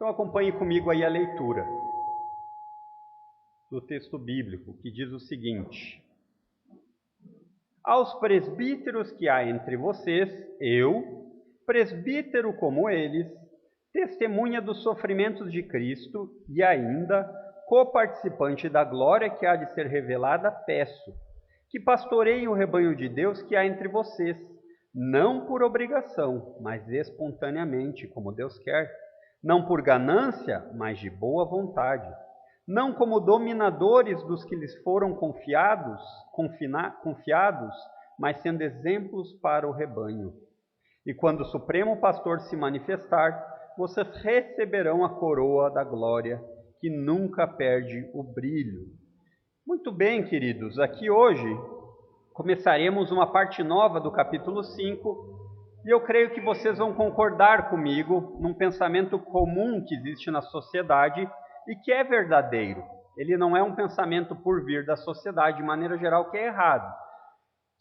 Então acompanhe comigo aí a leitura do texto bíblico, que diz o seguinte: Aos presbíteros que há entre vocês, eu, presbítero como eles, testemunha dos sofrimentos de Cristo e ainda coparticipante da glória que há de ser revelada, peço que pastoreiem o rebanho de Deus que há entre vocês, não por obrigação, mas espontaneamente, como Deus quer, não por ganância, mas de boa vontade, não como dominadores dos que lhes foram confiados, mas sendo exemplos para o rebanho. E quando o Supremo Pastor se manifestar, vocês receberão a coroa da glória, que nunca perde o brilho. Muito bem, queridos, aqui hoje começaremos uma parte nova do capítulo 5, e eu creio que vocês vão concordar comigo num pensamento comum que existe na sociedade e que é verdadeiro. Ele não é um pensamento por vir da sociedade, de maneira geral, que é errado.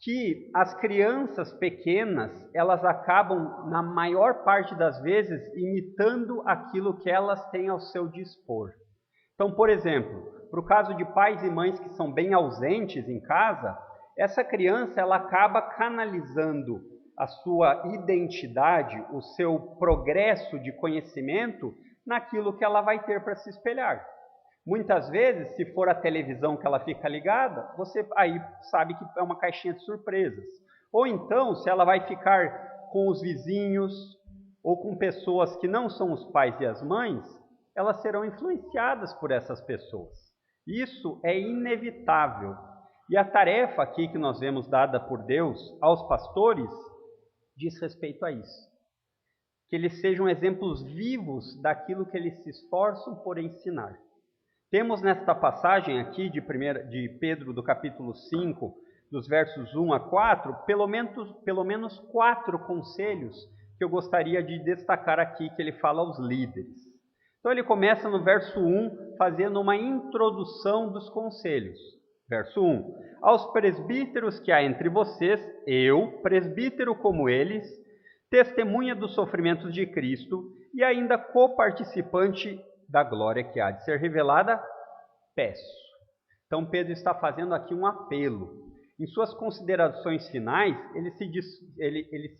Que as crianças pequenas, elas acabam, na maior parte das vezes, imitando aquilo que elas têm ao seu dispor. Então, por exemplo, para o caso de pais e mães que são bem ausentes em casa, essa criança ela acaba canalizando a sua identidade, o seu progresso de conhecimento naquilo que ela vai ter para se espelhar. Muitas vezes, se for a televisão que ela fica ligada, você aí sabe que é uma caixinha de surpresas. Ou então, se ela vai ficar com os vizinhos ou com pessoas que não são os pais e as mães, elas serão influenciadas por essas pessoas. Isso é inevitável. E a tarefa aqui que nós vemos dada por Deus aos pastores diz respeito a isso. Que eles sejam exemplos vivos daquilo que eles se esforçam por ensinar. Temos nesta passagem aqui de Pedro, do capítulo 5, dos versos 1 a 4, pelo menos 4 conselhos que eu gostaria de destacar aqui, que ele fala aos líderes. Então ele começa no verso 1, fazendo uma introdução dos conselhos. Verso 1: Aos presbíteros que há entre vocês, eu, presbítero como eles, testemunha dos sofrimentos de Cristo e ainda coparticipante da glória que há de ser revelada, peço. Então Pedro está fazendo aqui um apelo. Em suas considerações finais, ele se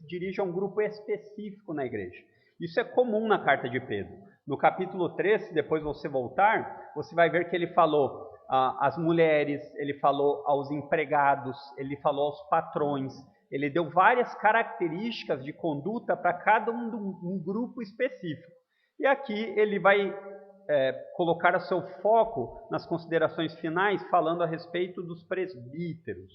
dirige a um grupo específico na igreja. Isso é comum na carta de Pedro. No capítulo 3, se depois você voltar, você vai ver que ele falou às mulheres, ele falou aos empregados, ele falou aos patrões, ele deu várias características de conduta para cada um grupo específico. E aqui ele vai colocar o seu foco nas considerações finais, falando a respeito dos presbíteros.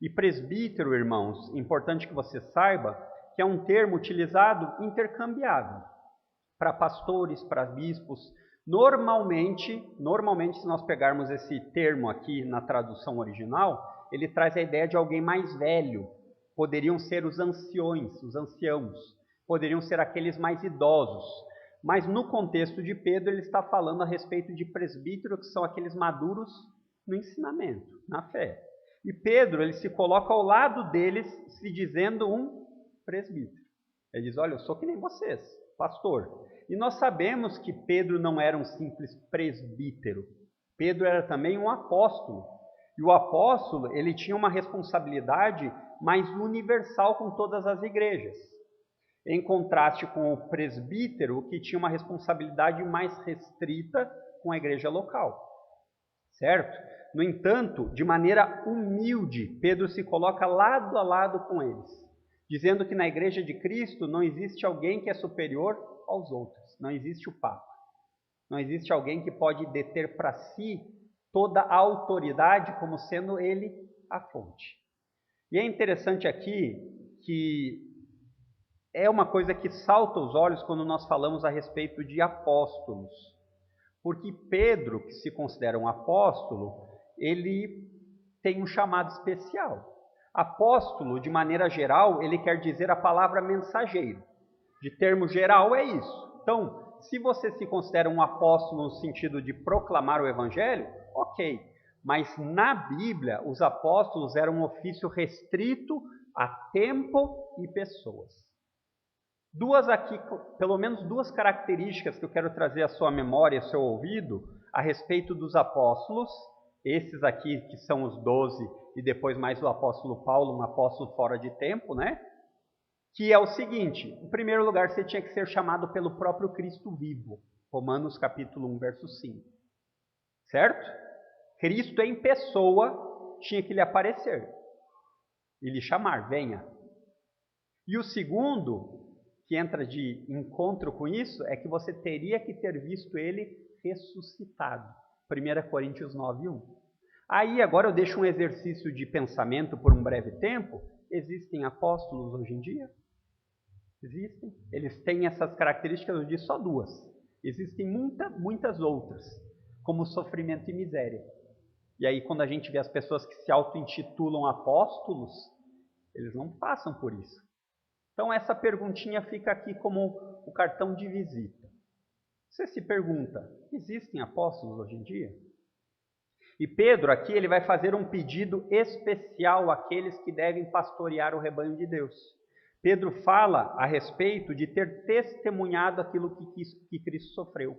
E presbítero, irmãos, importante que você saiba, que é um termo utilizado intercambiável para pastores, para bispos. Normalmente, se nós pegarmos esse termo aqui na tradução original, ele traz a ideia de alguém mais velho. Poderiam ser os anciões, os anciãos. Poderiam ser aqueles mais idosos. Mas no contexto de Pedro, ele está falando a respeito de presbítero, que são aqueles maduros no ensinamento, na fé. E Pedro, ele se coloca ao lado deles, se dizendo um presbítero. Ele diz, olha, eu sou que nem vocês, pastor. E nós sabemos que Pedro não era um simples presbítero. Pedro era também um apóstolo. E o apóstolo, ele tinha uma responsabilidade mais universal com todas as igrejas. Em contraste com o presbítero, que tinha uma responsabilidade mais restrita com a igreja local. Certo? No entanto, de maneira humilde, Pedro se coloca lado a lado com eles, dizendo que na igreja de Cristo não existe alguém que é superior aos outros. Não existe o Papa. Não existe alguém que pode deter para si toda a autoridade como sendo ele a fonte. E é interessante aqui que é uma coisa que salta aos olhos quando nós falamos a respeito de apóstolos. Porque Pedro, que se considera um apóstolo, ele tem um chamado especial. Apóstolo, de maneira geral, ele quer dizer a palavra mensageiro. De termo geral é isso. Então, se você se considera um apóstolo no sentido de proclamar o evangelho, ok. Mas na Bíblia, os apóstolos eram um ofício restrito a tempo e pessoas. Duas aqui, pelo menos duas características que eu quero trazer à sua memória, ao seu ouvido, a respeito dos apóstolos, esses aqui que são os 12 e depois mais o apóstolo Paulo, um apóstolo fora de tempo, né? Que é o seguinte: em primeiro lugar, você tinha que ser chamado pelo próprio Cristo vivo. Romanos capítulo 1, verso 5. Certo? Cristo em pessoa tinha que lhe aparecer e lhe chamar, venha. E o segundo, que entra de encontro com isso, é que você teria que ter visto ele ressuscitado. 1 Coríntios 9, 1. Aí agora eu deixo um exercício de pensamento por um breve tempo. Existem apóstolos hoje em dia? Existem. Eles têm essas características, eu disse só duas. Existem muitas outras, como sofrimento e miséria. E aí quando a gente vê as pessoas que se auto-intitulam apóstolos, eles não passam por isso. Então essa perguntinha fica aqui como o cartão de visita. Você se pergunta, existem apóstolos hoje em dia? E Pedro aqui ele vai fazer um pedido especial àqueles que devem pastorear o rebanho de Deus. Pedro fala a respeito de ter testemunhado aquilo que Cristo sofreu.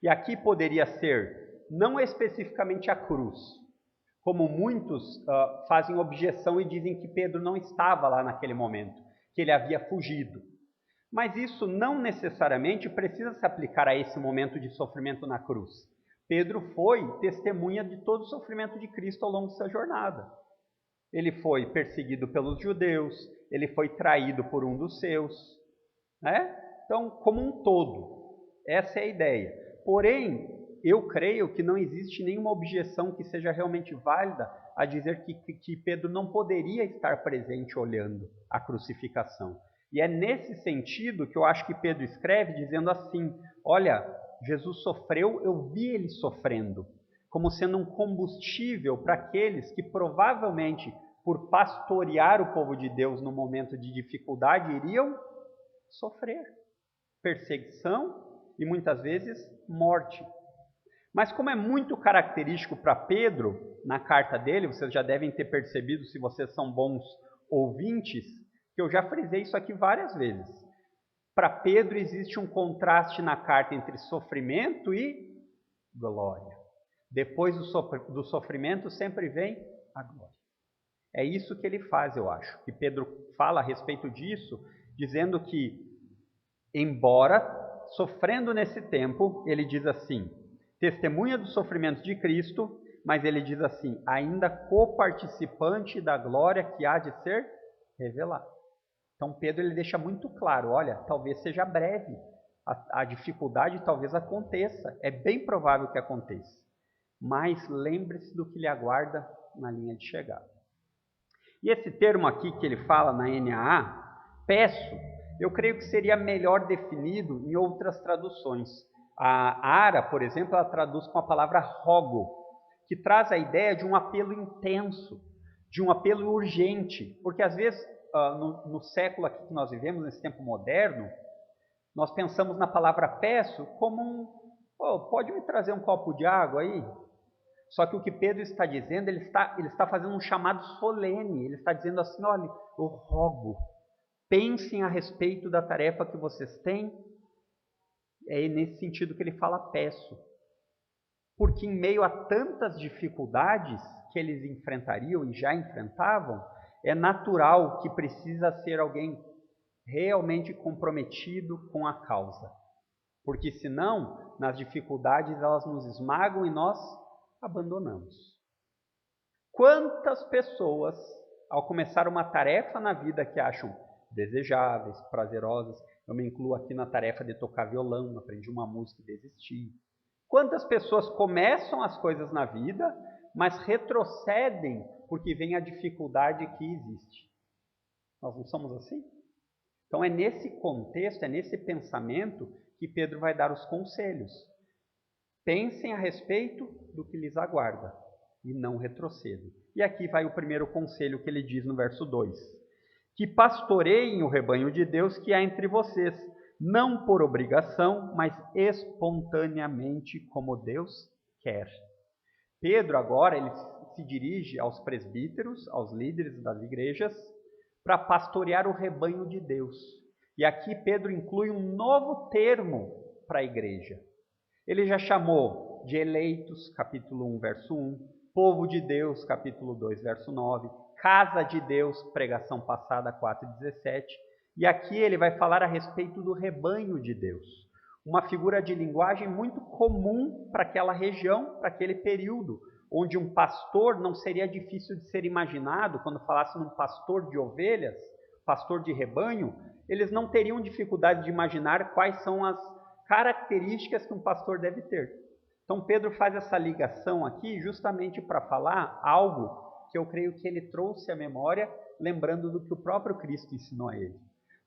E aqui poderia ser, não especificamente a cruz, como muitos fazem objeção e dizem que Pedro não estava lá naquele momento, que ele havia fugido. Mas isso não necessariamente precisa se aplicar a esse momento de sofrimento na cruz. Pedro foi testemunha de todo o sofrimento de Cristo ao longo dessa jornada. Ele foi perseguido pelos judeus, ele foi traído por um dos seus, né? Então, como um todo, essa é a ideia. Porém, eu creio que não existe nenhuma objeção que seja realmente válida a dizer que Pedro não poderia estar presente olhando a crucificação. E é nesse sentido que eu acho que Pedro escreve dizendo assim: olha, Jesus sofreu, eu vi ele sofrendo, como sendo um combustível para aqueles que provavelmente, por pastorear o povo de Deus no momento de dificuldade, iriam sofrer perseguição e muitas vezes morte. Mas como é muito característico para Pedro, na carta dele, vocês já devem ter percebido, se vocês são bons ouvintes, que eu já frisei isso aqui várias vezes. Para Pedro existe um contraste na carta entre sofrimento e glória. Depois do sofrimento sempre vem a glória. É isso que ele faz, eu acho. Que Pedro fala a respeito disso, dizendo que, embora sofrendo nesse tempo, ele diz assim, testemunha dos sofrimentos de Cristo, mas ele diz assim, ainda coparticipante da glória que há de ser revelada. Então Pedro ele deixa muito claro, olha, talvez seja breve, a dificuldade talvez aconteça, é bem provável que aconteça, mas lembre-se do que lhe aguarda na linha de chegada. E esse termo aqui que ele fala na NAA, peço, eu creio que seria melhor definido em outras traduções. A ARA, por exemplo, ela traduz com a palavra rogo, que traz a ideia de um apelo intenso, de um apelo urgente, porque às vezes no século aqui que nós vivemos, nesse tempo moderno, nós pensamos na palavra peço como pode me trazer um copo de água aí? Só que o que Pedro está dizendo, ele está fazendo um chamado solene, ele está dizendo assim, olha, eu rogo, pensem a respeito da tarefa que vocês têm, é nesse sentido que ele fala peço. Porque em meio a tantas dificuldades que eles enfrentariam e já enfrentavam, é natural que precisa ser alguém realmente comprometido com a causa. Porque senão, nas dificuldades, elas nos esmagam e nós abandonamos. Quantas pessoas, ao começar uma tarefa na vida que acham desejáveis, prazerosas, eu me incluo aqui na tarefa de tocar violão, aprendi uma música e desisti. Quantas pessoas começam as coisas na vida, mas retrocedem porque vem a dificuldade que existe? Nós não somos assim? Então é nesse contexto, é nesse pensamento que Pedro vai dar os conselhos. Pensem a respeito do que lhes aguarda e não retrocedam. E aqui vai o primeiro conselho que ele diz no verso 2. Que pastoreiem o rebanho de Deus que há entre vocês, não por obrigação, mas espontaneamente como Deus quer. Pedro agora ele se dirige aos presbíteros, aos líderes das igrejas, para pastorear o rebanho de Deus. E aqui Pedro inclui um novo termo para a igreja. Ele já chamou de eleitos, capítulo 1, verso 1, povo de Deus, capítulo 2, verso 9, casa de Deus, pregação passada, 4:17. E aqui ele vai falar a respeito do rebanho de Deus. Uma figura de linguagem muito comum para aquela região, para aquele período, onde um pastor não seria difícil de ser imaginado. Quando falasse num pastor de ovelhas, pastor de rebanho, eles não teriam dificuldade de imaginar quais são as características que um pastor deve ter. Então Pedro faz essa ligação aqui justamente para falar algo que eu creio que ele trouxe à memória, lembrando do que o próprio Cristo ensinou a ele.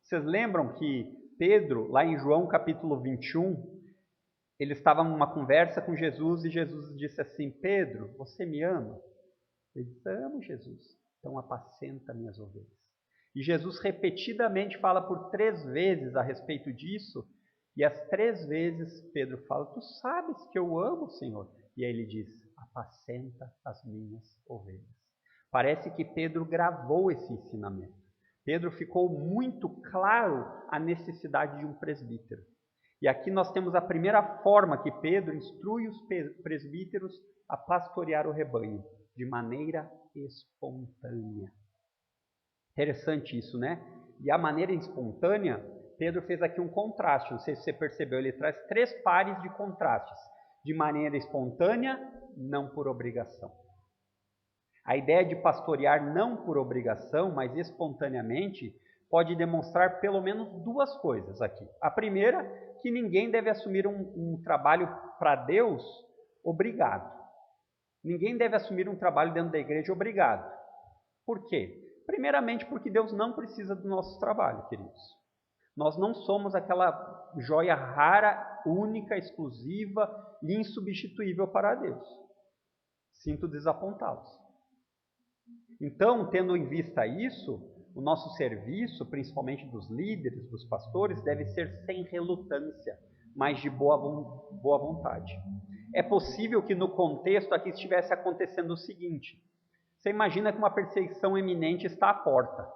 Vocês lembram que Pedro, lá em João capítulo 21, ele estava numa conversa com Jesus e Jesus disse assim: Pedro, você me ama? Ele disse: amo, Jesus, então apacenta minhas ovelhas. E Jesus repetidamente fala por 3 vezes a respeito disso, e as 3 vezes Pedro fala: tu sabes que eu amo, Senhor. E aí ele diz: apacenta as minhas ovelhas. Parece que Pedro gravou esse ensinamento. Pedro ficou muito claro a necessidade de um presbítero. E aqui nós temos a primeira forma que Pedro instrui os presbíteros a pastorear o rebanho, de maneira espontânea. Interessante isso, né? E a maneira espontânea, Pedro fez aqui um contraste, não sei se você percebeu, ele traz 3 pares de contrastes. De maneira espontânea, não por obrigação. A ideia de pastorear não por obrigação, mas espontaneamente, pode demonstrar pelo menos 2 coisas aqui. A primeira, que ninguém deve assumir um trabalho para Deus obrigado. Ninguém deve assumir um trabalho dentro da igreja obrigado. Por quê? Primeiramente porque Deus não precisa do nosso trabalho, queridos. Nós não somos aquela joia rara, única, exclusiva e insubstituível para Deus. Sinto desapontá-los. Então, tendo em vista isso, o nosso serviço, principalmente dos líderes, dos pastores, deve ser sem relutância, mas de boa vontade. É possível que no contexto aqui estivesse acontecendo o seguinte: você imagina que uma perseguição iminente está à porta.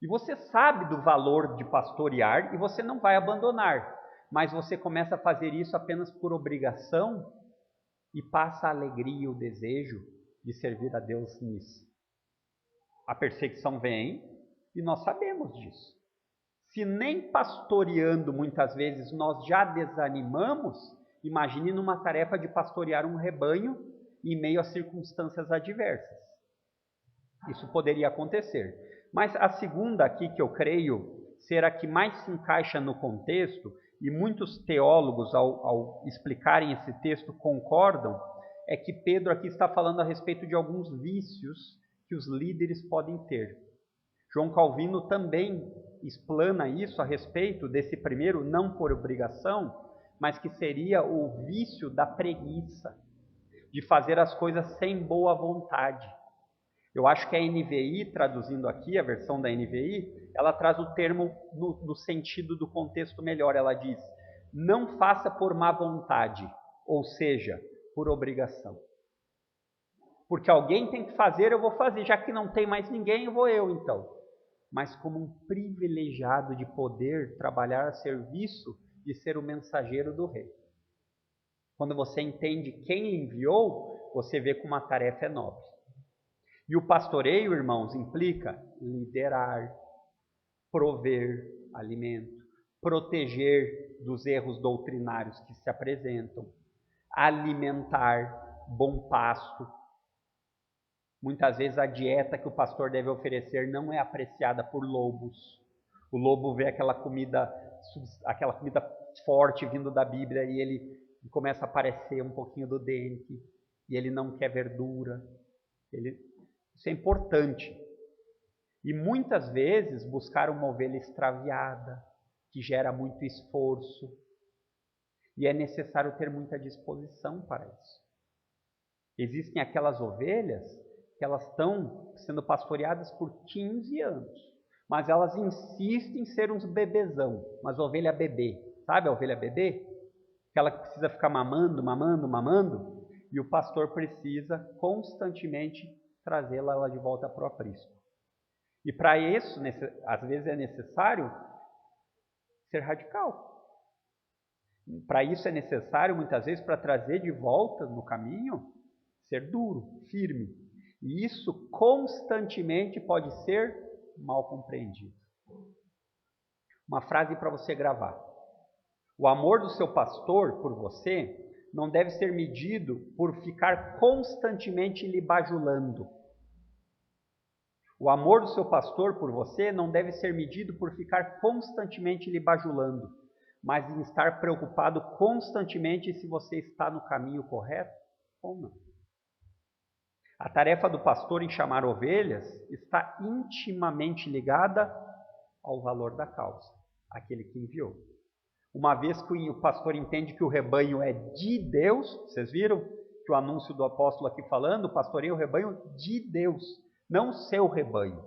E você sabe do valor de pastorear e você não vai abandonar. Mas você começa a fazer isso apenas por obrigação e passa a alegria e o desejo de servir a Deus nisso. A perseguição vem e nós sabemos disso. Se nem pastoreando muitas vezes nós já desanimamos, imagine numa tarefa de pastorear um rebanho em meio a circunstâncias adversas. Isso poderia acontecer. Mas a segunda aqui, que eu creio ser a que mais se encaixa no contexto, e muitos teólogos, ao explicarem esse texto, concordam, é que Pedro aqui está falando a respeito de alguns vícios que os líderes podem ter. João Calvino também explana isso a respeito desse primeiro, não por obrigação, mas que seria o vício da preguiça, de fazer as coisas sem boa vontade. Eu acho que a NVI, traduzindo aqui, a versão da NVI, ela traz o termo no sentido do contexto melhor. Ela diz: não faça por má vontade, ou seja, por obrigação. Porque alguém tem que fazer, eu vou fazer. Já que não tem mais ninguém, eu vou eu então. Mas como um privilegiado de poder trabalhar a serviço de ser o mensageiro do rei. Quando você entende quem lhe enviou, você vê como a tarefa é nobre. E o pastoreio, irmãos, implica liderar, prover alimento, proteger dos erros doutrinários que se apresentam, alimentar, bom pasto. Muitas vezes a dieta que o pastor deve oferecer não é apreciada por lobos. O lobo vê aquela comida forte vindo da Bíblia e ele começa a aparecer um pouquinho do dente, e ele não quer verdura. Isso é importante. E muitas vezes buscar uma ovelha extraviada, que gera muito esforço. E é necessário ter muita disposição para isso. Existem aquelas ovelhas que elas estão sendo pastoreadas por 15 anos. Mas elas insistem em ser uns bebezão, umas ovelhas bebê. Sabe a ovelha bebê? Aquela que precisa ficar mamando. E o pastor precisa constantemente trazê-la de volta para o aprisco. E para isso, às vezes é necessário ser radical. Para isso é necessário, muitas vezes, para trazer de volta no caminho, ser duro, firme. E isso constantemente pode ser mal compreendido. Uma frase para você gravar. O amor do seu pastor por você não deve ser medido por ficar constantemente lhe bajulando. O amor do seu pastor por você não deve ser medido por ficar constantemente lhe bajulando, mas em estar preocupado constantemente se você está no caminho correto ou não. A tarefa do pastor em chamar ovelhas está intimamente ligada ao valor da causa, aquele que enviou. Uma vez que o pastor entende que o rebanho é de Deus, vocês viram que o anúncio do apóstolo aqui falando, pastoreia o rebanho de Deus, não seu rebanho.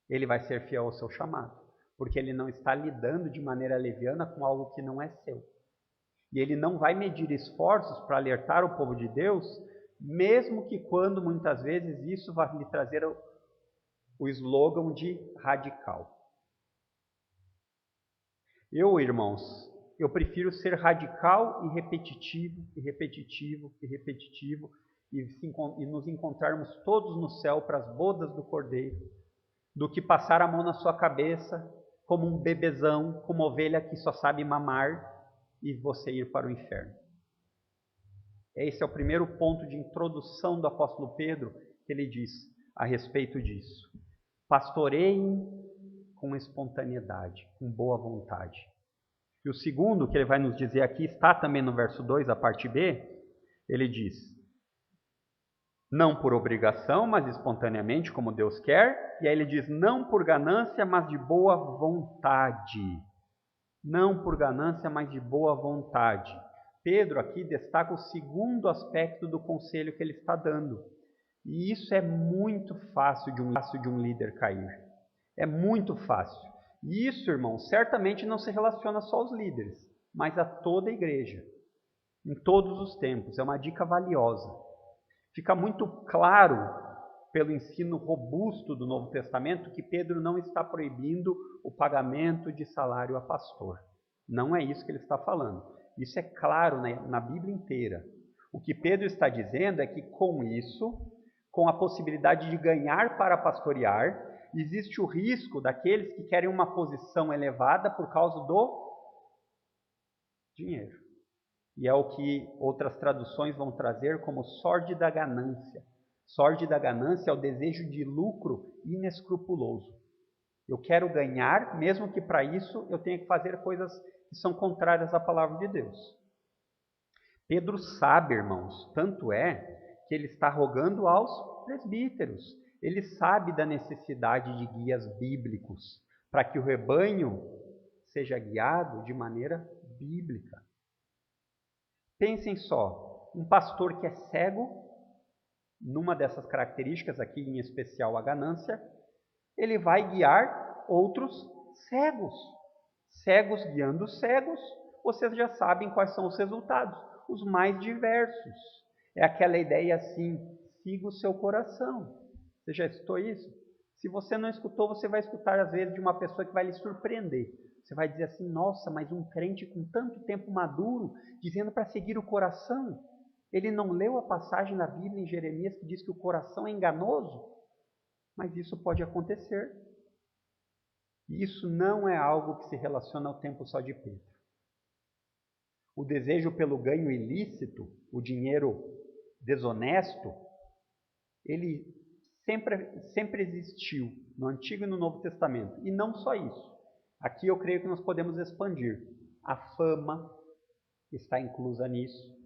Ele vai ser fiel ao seu chamado, porque ele não está lidando de maneira leviana com algo que não é seu. E ele não vai medir esforços para alertar o povo de Deus, mesmo que quando muitas vezes isso vai lhe trazer o slogan de radical. Irmãos, eu prefiro ser radical e repetitivo, e nos encontrarmos todos no céu para as bodas do Cordeiro, do que passar a mão na sua cabeça como um bebezão, como ovelha que só sabe mamar e você ir para o inferno. Esse é o primeiro ponto de introdução do apóstolo Pedro, que ele diz a respeito disso. Pastoreiem com espontaneidade, com boa vontade. E o segundo que ele vai nos dizer aqui, está também no verso 2, a parte B, ele diz: não por obrigação, mas espontaneamente, como Deus quer. E aí ele diz: não por ganância, mas de boa vontade. Não por ganância, mas de boa vontade. Pedro aqui destaca o segundo aspecto do conselho que ele está dando. E isso é muito fácil de um líder cair. É muito fácil. E isso, irmão, certamente não se relaciona só aos líderes, mas a toda a igreja. Em todos os tempos. É uma dica valiosa. Fica muito claro, pelo ensino robusto do Novo Testamento, que Pedro não está proibindo o pagamento de salário a pastor. Não é isso que ele está falando. Isso é claro na Bíblia inteira. O que Pedro está dizendo é que com isso, com a possibilidade de ganhar para pastorear, existe o risco daqueles que querem uma posição elevada por causa do dinheiro. E é o que outras traduções vão trazer como sórdida ganância. Sórdida ganância é o desejo de lucro inescrupuloso. Eu quero ganhar, mesmo que para isso eu tenha que fazer coisas que são contrárias à palavra de Deus. Pedro sabe, irmãos, tanto é que ele está rogando aos presbíteros. Ele sabe da necessidade de guias bíblicos, para que o rebanho seja guiado de maneira bíblica. Pensem só, um pastor que é cego, numa dessas características aqui, em especial a ganância, ele vai guiar outros cegos. Cegos guiando cegos, vocês já sabem quais são os resultados, os mais diversos. É aquela ideia assim, siga o seu coração. Você já escutou isso? Se você não escutou, você vai escutar às vezes de uma pessoa que vai lhe surpreender. Você vai dizer assim: nossa, mas um crente com tanto tempo maduro, dizendo para seguir o coração. Ele não leu a passagem na Bíblia em Jeremias que diz que o coração é enganoso? Mas isso pode acontecer. E isso não é algo que se relaciona ao tempo só de Pedro. O desejo pelo ganho ilícito, o dinheiro desonesto, ele sempre existiu no Antigo e no Novo Testamento. E não só isso. Aqui eu creio que nós podemos expandir. A fama está inclusa nisso.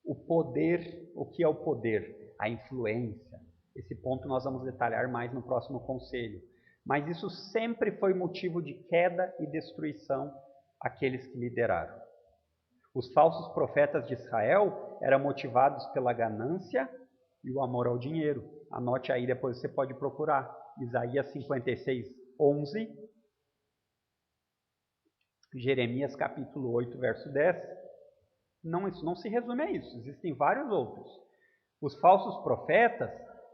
O poder, o que é o poder? A influência. Esse ponto nós vamos detalhar mais no próximo conselho. Mas isso sempre foi motivo de queda e destruição àqueles que lideraram. Os falsos profetas de Israel eram motivados pela ganância e o amor ao dinheiro. Anote aí, depois você pode procurar. Isaías 56, 11. Jeremias capítulo 8, verso 10. Não, isso não se resume a isso. Existem vários outros. Os falsos profetas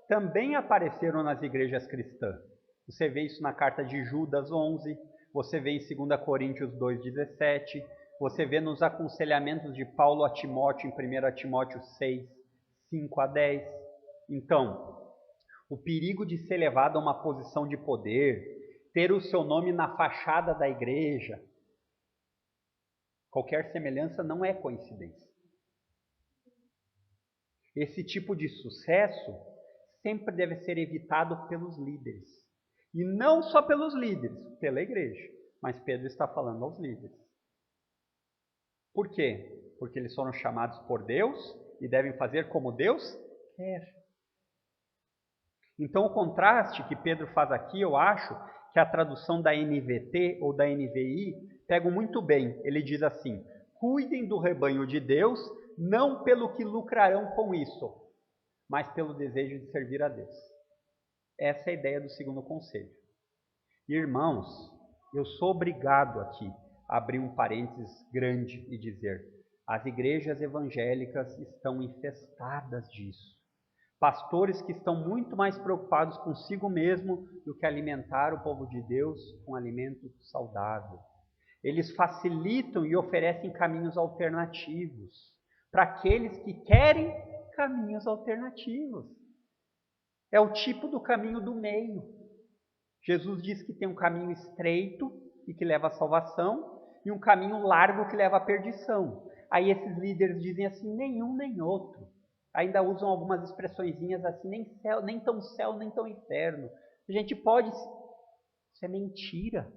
também apareceram nas igrejas cristãs. Você vê isso na carta de Judas 11. você vê em 2 Coríntios 2,17, você vê nos aconselhamentos de Paulo a Timóteo em 1 Timóteo 6, 5 a 10. Então, o perigo de ser levado a uma posição de poder, ter o seu nome na fachada da igreja, qualquer semelhança não é coincidência. Esse tipo de sucesso sempre deve ser evitado pelos líderes. E não só pelos líderes, pela igreja. Mas Pedro está falando aos líderes. Por quê? Porque eles foram chamados por Deus e devem fazer como Deus quer. Então o contraste que Pedro faz aqui, eu acho que a tradução da NVT ou da NVI pega muito bem. Ele diz assim: cuidem do rebanho de Deus, não pelo que lucrarão com isso, mas pelo desejo de servir a Deus. Essa é a ideia do segundo conselho. Irmãos, eu sou obrigado aqui a abrir um parênteses grande e dizer: as igrejas evangélicas estão infestadas disso. Pastores que estão muito mais preocupados consigo mesmo do que alimentar o povo de Deus com alimento saudável. Eles facilitam e oferecem caminhos alternativos para aqueles que querem caminhos alternativos. É o tipo do caminho do meio. Jesus diz que tem um caminho estreito e que leva à salvação e um caminho largo que leva à perdição. Aí esses líderes dizem assim: nenhum nem outro. Ainda usam algumas expressõezinhas assim: nem tão céu, nem tão inferno. A gente pode... Isso é mentira.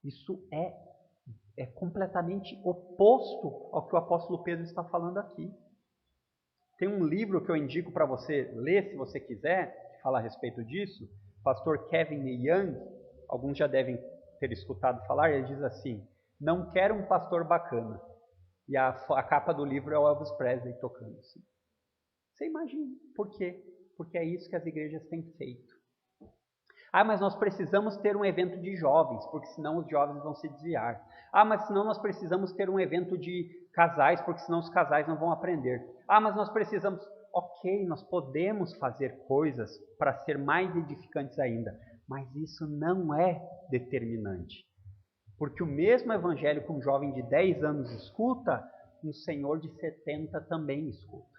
Isso é completamente oposto ao que o apóstolo Pedro está falando aqui. Tem um livro que eu indico para você ler, se você quiser, que fala a respeito disso. O pastor Kevin Young, alguns já devem ter escutado falar, ele diz assim: não quero um pastor bacana. E a capa do livro é o Elvis Presley tocando assim. Você imagina. Por quê? Porque é isso que as igrejas têm feito. Ah, mas nós precisamos ter um evento de jovens, porque senão os jovens vão se desviar. Ah, mas senão nós precisamos ter um evento de casais, porque senão os casais não vão aprender. Ah, mas nós precisamos... Ok, nós podemos fazer coisas para ser mais edificantes ainda, mas isso não é determinante. Porque o mesmo evangelho que um jovem de 10 anos escuta, um senhor de 70 também escuta.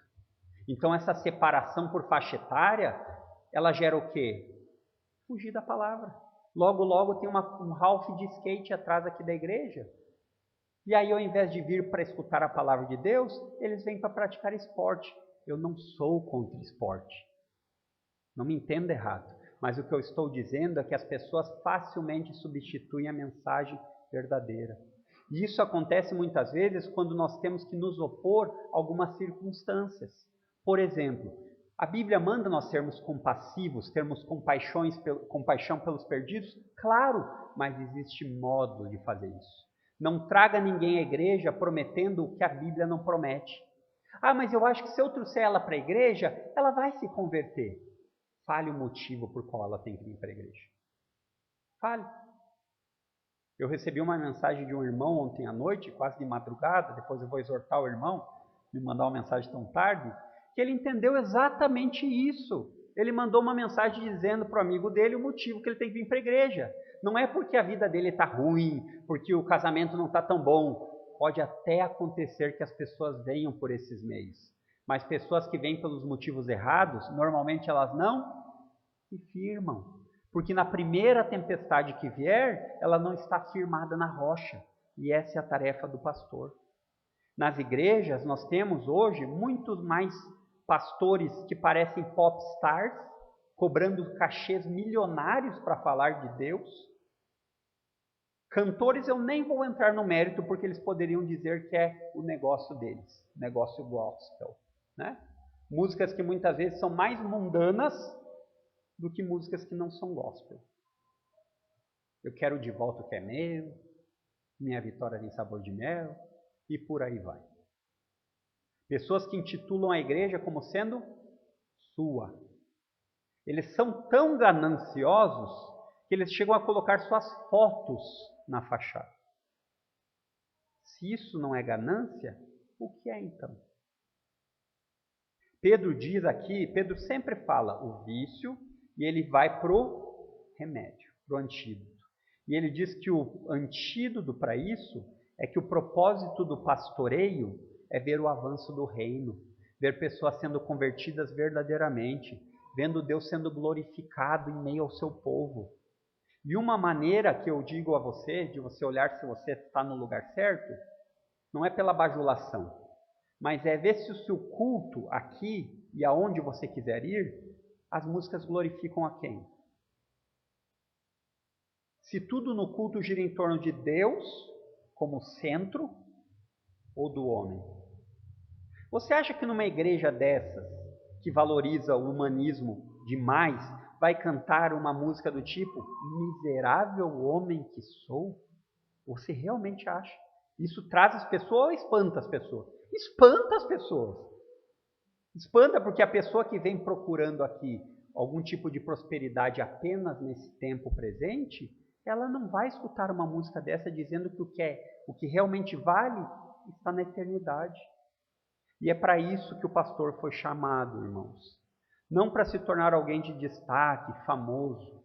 Então essa separação por faixa etária, ela gera o quê? Fugir da palavra. Logo, logo tem um Ralph de skate atrás aqui da igreja. E aí, ao invés de vir para escutar a palavra de Deus, eles vêm para praticar esporte. Eu não sou contra esporte. Não me entenda errado. Mas o que eu estou dizendo é que as pessoas facilmente substituem a mensagem verdadeira. E isso acontece muitas vezes quando nós temos que nos opor a algumas circunstâncias. Por exemplo, a Bíblia manda nós sermos compassivos, termos compaixão pelos perdidos? Claro, mas existe modo de fazer isso. Não traga ninguém à igreja prometendo o que a Bíblia não promete. Ah, mas eu acho que se eu trouxer ela para a igreja, ela vai se converter. Fale o motivo por qual ela tem que vir para a igreja. Fale. Eu recebi uma mensagem de um irmão ontem à noite, quase de madrugada, depois eu vou exortar o irmão, me mandar uma mensagem tão tarde, que ele entendeu exatamente isso. Ele mandou uma mensagem dizendo para o amigo dele o motivo que ele tem que vir para a igreja. Não é porque a vida dele está ruim, porque o casamento não está tão bom. Pode até acontecer que as pessoas venham por esses meios. Mas pessoas que vêm pelos motivos errados, normalmente elas não se firmam. Porque na primeira tempestade que vier, ela não está firmada na rocha. E essa é a tarefa do pastor. Nas igrejas, nós temos hoje muitos mais pastores que parecem pop stars, cobrando cachês milionários para falar de Deus. Cantores eu nem vou entrar no mérito, porque eles poderiam dizer que é o negócio deles, negócio gospel, né? Músicas que muitas vezes são mais mundanas do que músicas que não são gospel. Eu quero de volta o que é meu, minha vitória tem sabor de mel, e por aí vai. Pessoas que intitulam a igreja como sendo sua. Eles são tão gananciosos que eles chegam a colocar suas fotos na fachada. Se isso não é ganância, o que é então? Pedro diz aqui, Pedro sempre fala o vício e ele vai para o remédio, para o antídoto. E ele diz que o antídoto para isso é que o propósito do pastoreio é ver o avanço do reino, ver pessoas sendo convertidas verdadeiramente, vendo Deus sendo glorificado em meio ao seu povo. E uma maneira que eu digo a você, de você olhar se você está no lugar certo, não é pela bajulação, mas é ver se o seu culto aqui e aonde você quiser ir, as músicas glorificam a quem? Se tudo no culto gira em torno de Deus como centro ou do homem. Você acha que numa igreja dessas, que valoriza o humanismo demais, vai cantar uma música do tipo miserável homem que sou? Você realmente acha? Isso traz as pessoas ou espanta as pessoas? Espanta as pessoas. Espanta porque a pessoa que vem procurando aqui algum tipo de prosperidade apenas nesse tempo presente, ela não vai escutar uma música dessa dizendo que o que realmente vale está na eternidade. E é para isso que o pastor foi chamado, irmãos. Não para se tornar alguém de destaque, famoso.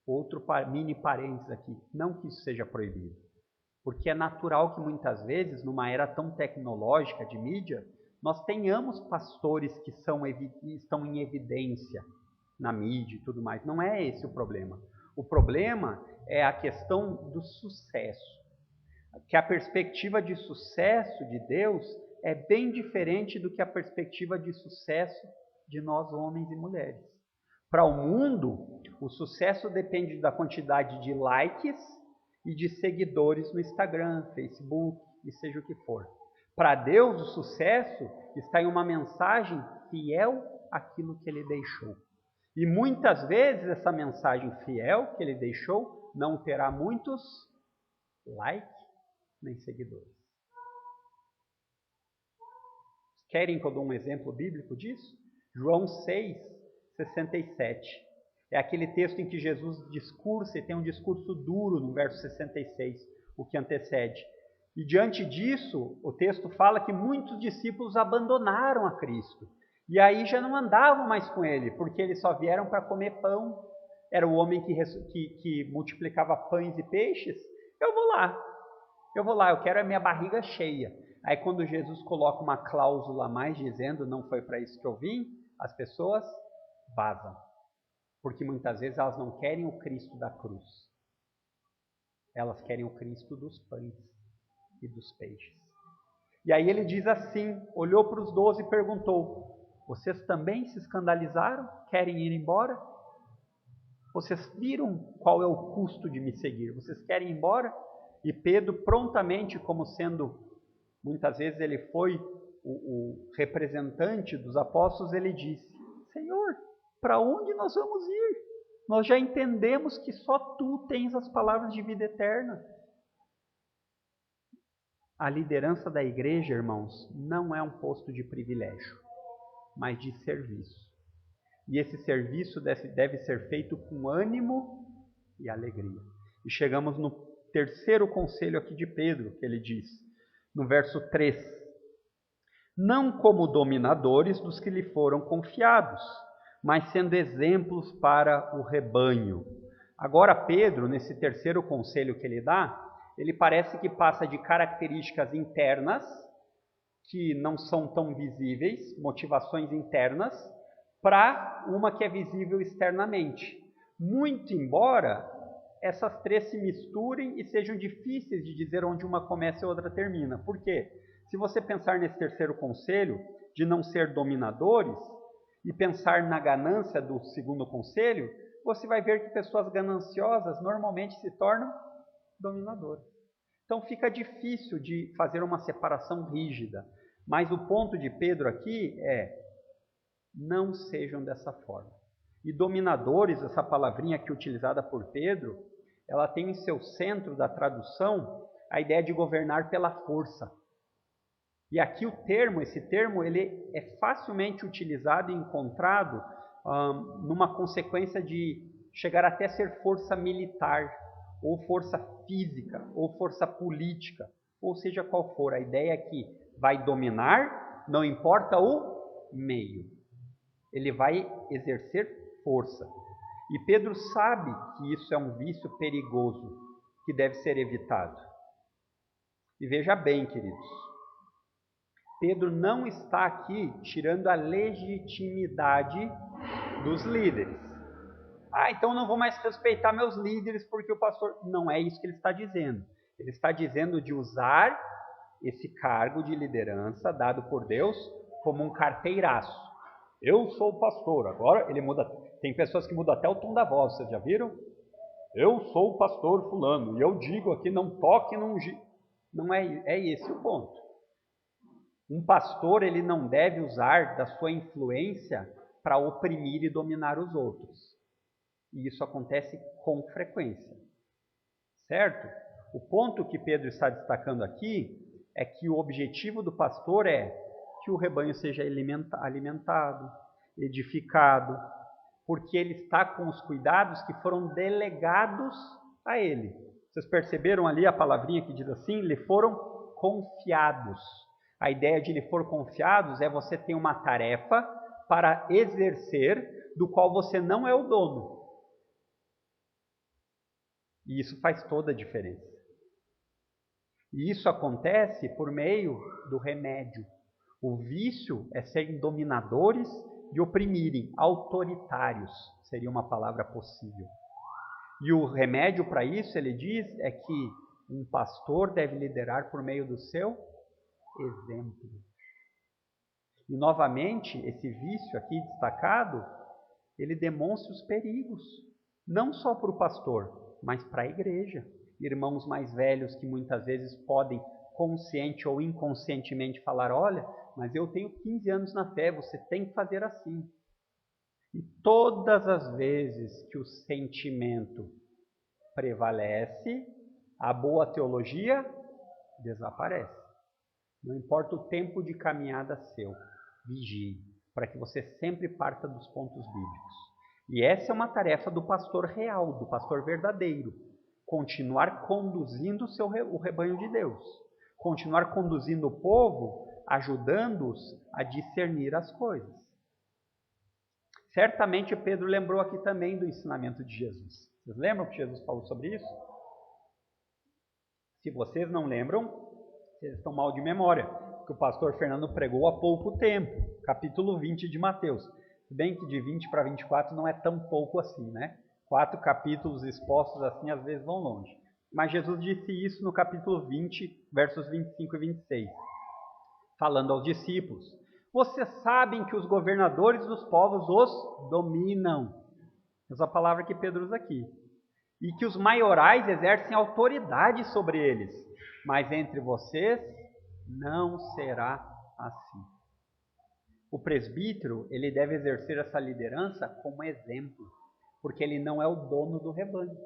Outro mini parênteses aqui. Não que isso seja proibido. Porque é natural que muitas vezes, numa era tão tecnológica de mídia, nós tenhamos pastores que estão em evidência na mídia e tudo mais. Não é esse o problema. O problema é a questão do sucesso. Que a perspectiva de sucesso de Deus é bem diferente do que a perspectiva de sucesso de nós homens e mulheres. Para o mundo, o sucesso depende da quantidade de likes e de seguidores no Instagram, Facebook e seja o que for. Para Deus, o sucesso está em uma mensagem fiel àquilo que Ele deixou. E muitas vezes essa mensagem fiel que Ele deixou não terá muitos likes nem seguidores. Querem que eu dê um exemplo bíblico disso? João 6, 67. É aquele texto em que Jesus discursa e tem um discurso duro no verso 66, o que antecede. E diante disso, o texto fala que muitos discípulos abandonaram a Cristo. E aí já não andavam mais com ele, porque eles só vieram para comer pão. Era o homem que multiplicava pães e peixes. Eu vou lá, eu quero a minha barriga cheia. Aí quando Jesus coloca uma cláusula a mais dizendo, não foi para isso que eu vim, as pessoas vazam. Porque muitas vezes elas não querem o Cristo da cruz. Elas querem o Cristo dos pães e dos peixes. E aí ele diz assim, olhou para os 12 e perguntou, vocês também se escandalizaram? Querem ir embora? Vocês viram qual é o custo de me seguir? Vocês querem ir embora? E Pedro prontamente, como sendo, muitas vezes ele foi o representante dos apóstolos, ele disse, Senhor, para onde nós vamos ir? Nós já entendemos que só Tu tens as palavras de vida eterna. A liderança da igreja, irmãos, não é um posto de privilégio, mas de serviço. E esse serviço deve ser feito com ânimo e alegria. E chegamos no terceiro conselho aqui de Pedro, que ele diz, no verso 3. Não como dominadores dos que lhe foram confiados, mas sendo exemplos para o rebanho. Agora Pedro, nesse terceiro conselho que ele dá, ele parece que passa de características internas, que não são tão visíveis, motivações internas, para uma que é visível externamente. Muito embora essas três se misturem e sejam difíceis de dizer onde uma começa e a outra termina. Por quê? Se você pensar nesse terceiro conselho, de não ser dominadores, e pensar na ganância do segundo conselho, você vai ver que pessoas gananciosas normalmente se tornam dominadoras. Então fica difícil de fazer uma separação rígida. Mas o ponto de Pedro aqui é, não sejam dessa forma. E dominadores, essa palavrinha aqui utilizada por Pedro, ela tem em seu centro da tradução a ideia de governar pela força. E aqui esse termo, ele é facilmente utilizado e encontrado numa consequência de chegar até ser força militar, ou força física, ou força política, ou seja qual for. A ideia é que vai dominar, não importa o meio. Ele vai exercer força. E Pedro sabe que isso é um vício perigoso. que deve ser evitado. E veja bem, queridos, Pedro não está aqui tirando a legitimidade dos líderes. Então não vou mais respeitar meus líderes porque o pastor... Não é isso que ele está dizendo. Ele está dizendo de usar esse cargo de liderança dado por Deus como um carteiraço. Eu sou o pastor. Agora ele muda. Tem pessoas que mudam até o tom da voz, vocês já viram? Eu sou o pastor fulano e eu digo aqui, não toque, não é esse o ponto. Um pastor, ele não deve usar da sua influência para oprimir e dominar os outros. E isso acontece com frequência. Certo? O ponto que Pedro está destacando aqui é que o objetivo do pastor é que o rebanho seja alimentado, edificado, porque ele está com os cuidados que foram delegados a ele. Vocês perceberam ali a palavrinha que diz assim? Lhe foram confiados. A ideia de lhe foram confiados é você ter uma tarefa para exercer do qual você não é o dono. E isso faz toda a diferença. E isso acontece por meio do remédio. O vício é serem dominadores e oprimirem, autoritários, seria uma palavra possível. E o remédio para isso, ele diz, é que um pastor deve liderar por meio do seu exemplo. E novamente, esse vício aqui destacado, ele demonstra os perigos, não só para o pastor, mas para a igreja. Irmãos mais velhos que muitas vezes podem, consciente ou inconscientemente, falar, olha, mas eu tenho 15 anos na fé, você tem que fazer assim. E todas as vezes que o sentimento prevalece, a boa teologia desaparece. Não importa o tempo de caminhada seu, vigie, para que você sempre parta dos pontos bíblicos. E essa é uma tarefa do pastor real, do pastor verdadeiro. Continuar conduzindo o rebanho de Deus. Continuar conduzindo o povo, ajudando-os a discernir as coisas. Certamente Pedro lembrou aqui também do ensinamento de Jesus. Vocês lembram que Jesus falou sobre isso? Se vocês não lembram, vocês estão mal de memória, que o pastor Fernando pregou há pouco tempo, capítulo 20 de Mateus. Se bem que de 20 para 24 não é tão pouco assim, né? 4 capítulos expostos assim às vezes vão longe. Mas Jesus disse isso no capítulo 20, versos 25 e 26, falando aos discípulos. Vocês sabem que os governadores dos povos os dominam. Essa palavra que Pedro usa aqui. E que os maiorais exercem autoridade sobre eles. Mas entre vocês não será assim. O presbítero, ele deve exercer essa liderança como exemplo, porque ele não é o dono do rebanho.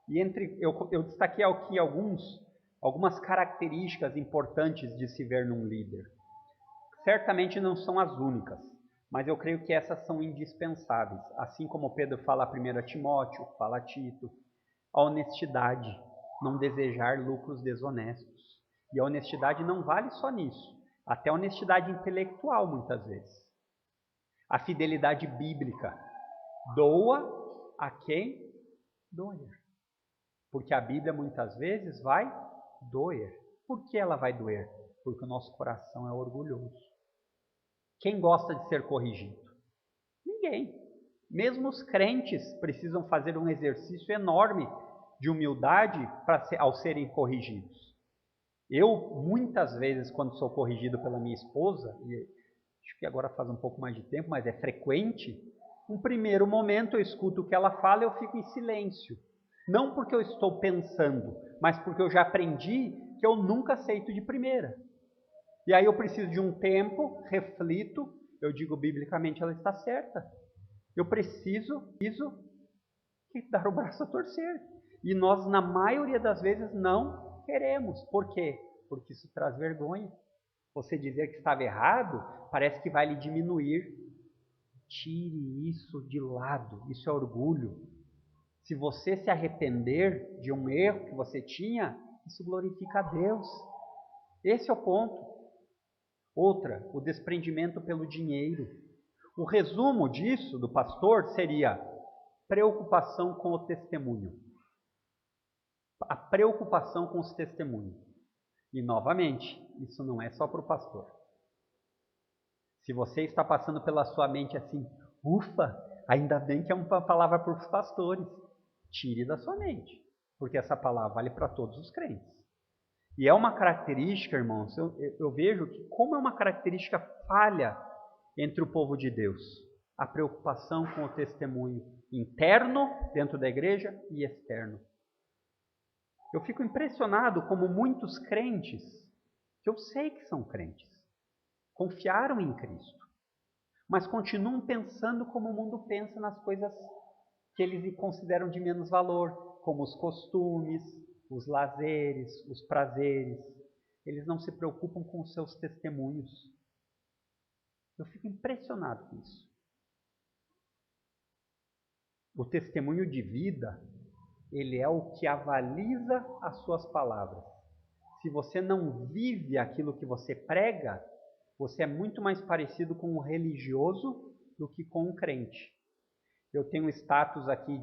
E eu destaquei aqui algumas características importantes de se ver num líder. Certamente não são as únicas, mas eu creio que essas são indispensáveis. Assim como Pedro fala a 1 Timóteo, fala a Tito, a honestidade, não desejar lucros desonestos. E a honestidade não vale só nisso, até a honestidade intelectual muitas vezes. A fidelidade bíblica, doa a quem doer. Porque a Bíblia muitas vezes vai doer. Por que ela vai doer? Porque o nosso coração é orgulhoso. Quem gosta de ser corrigido? Ninguém. Mesmo os crentes precisam fazer um exercício enorme de humildade ao serem corrigidos. Eu, muitas vezes, quando sou corrigido pela minha esposa, e acho que agora faz um pouco mais de tempo, mas é frequente, no primeiro momento eu escuto o que ela fala e eu fico em silêncio. Não porque eu estou pensando, mas porque eu já aprendi que eu nunca aceito de primeira. E aí eu preciso de um tempo, reflito, eu digo biblicamente ela está certa. Eu preciso dar o braço a torcer. E nós, na maioria das vezes, não queremos. Por quê? Porque isso traz vergonha. Você dizer que estava errado, parece que vai lhe diminuir. Tire isso de lado, isso é orgulho. Se você se arrepender de um erro que você tinha, isso glorifica a Deus. Esse é o ponto. Outra, o desprendimento pelo dinheiro. O resumo disso, do pastor, seria preocupação com o testemunho. A preocupação com os testemunhos. E, novamente, isso não é só para o pastor. Se você está passando pela sua mente assim, ufa, ainda bem que é uma palavra para os pastores. Tire da sua mente, porque essa palavra vale para todos os crentes. E é uma característica, irmãos, eu vejo que como é uma característica falha entre o povo de Deus, a preocupação com o testemunho interno dentro da igreja e externo. Eu fico impressionado como muitos crentes, que eu sei que são crentes, confiaram em Cristo, mas continuam pensando como o mundo pensa nas coisas que eles consideram de menos valor, como os costumes, os lazeres, os prazeres. Eles não se preocupam com os seus testemunhos. Eu fico impressionado com isso. O testemunho de vida, ele é o que avaliza as suas palavras. Se você não vive aquilo que você prega, você é muito mais parecido com um religioso do que com um crente. Eu tenho status aqui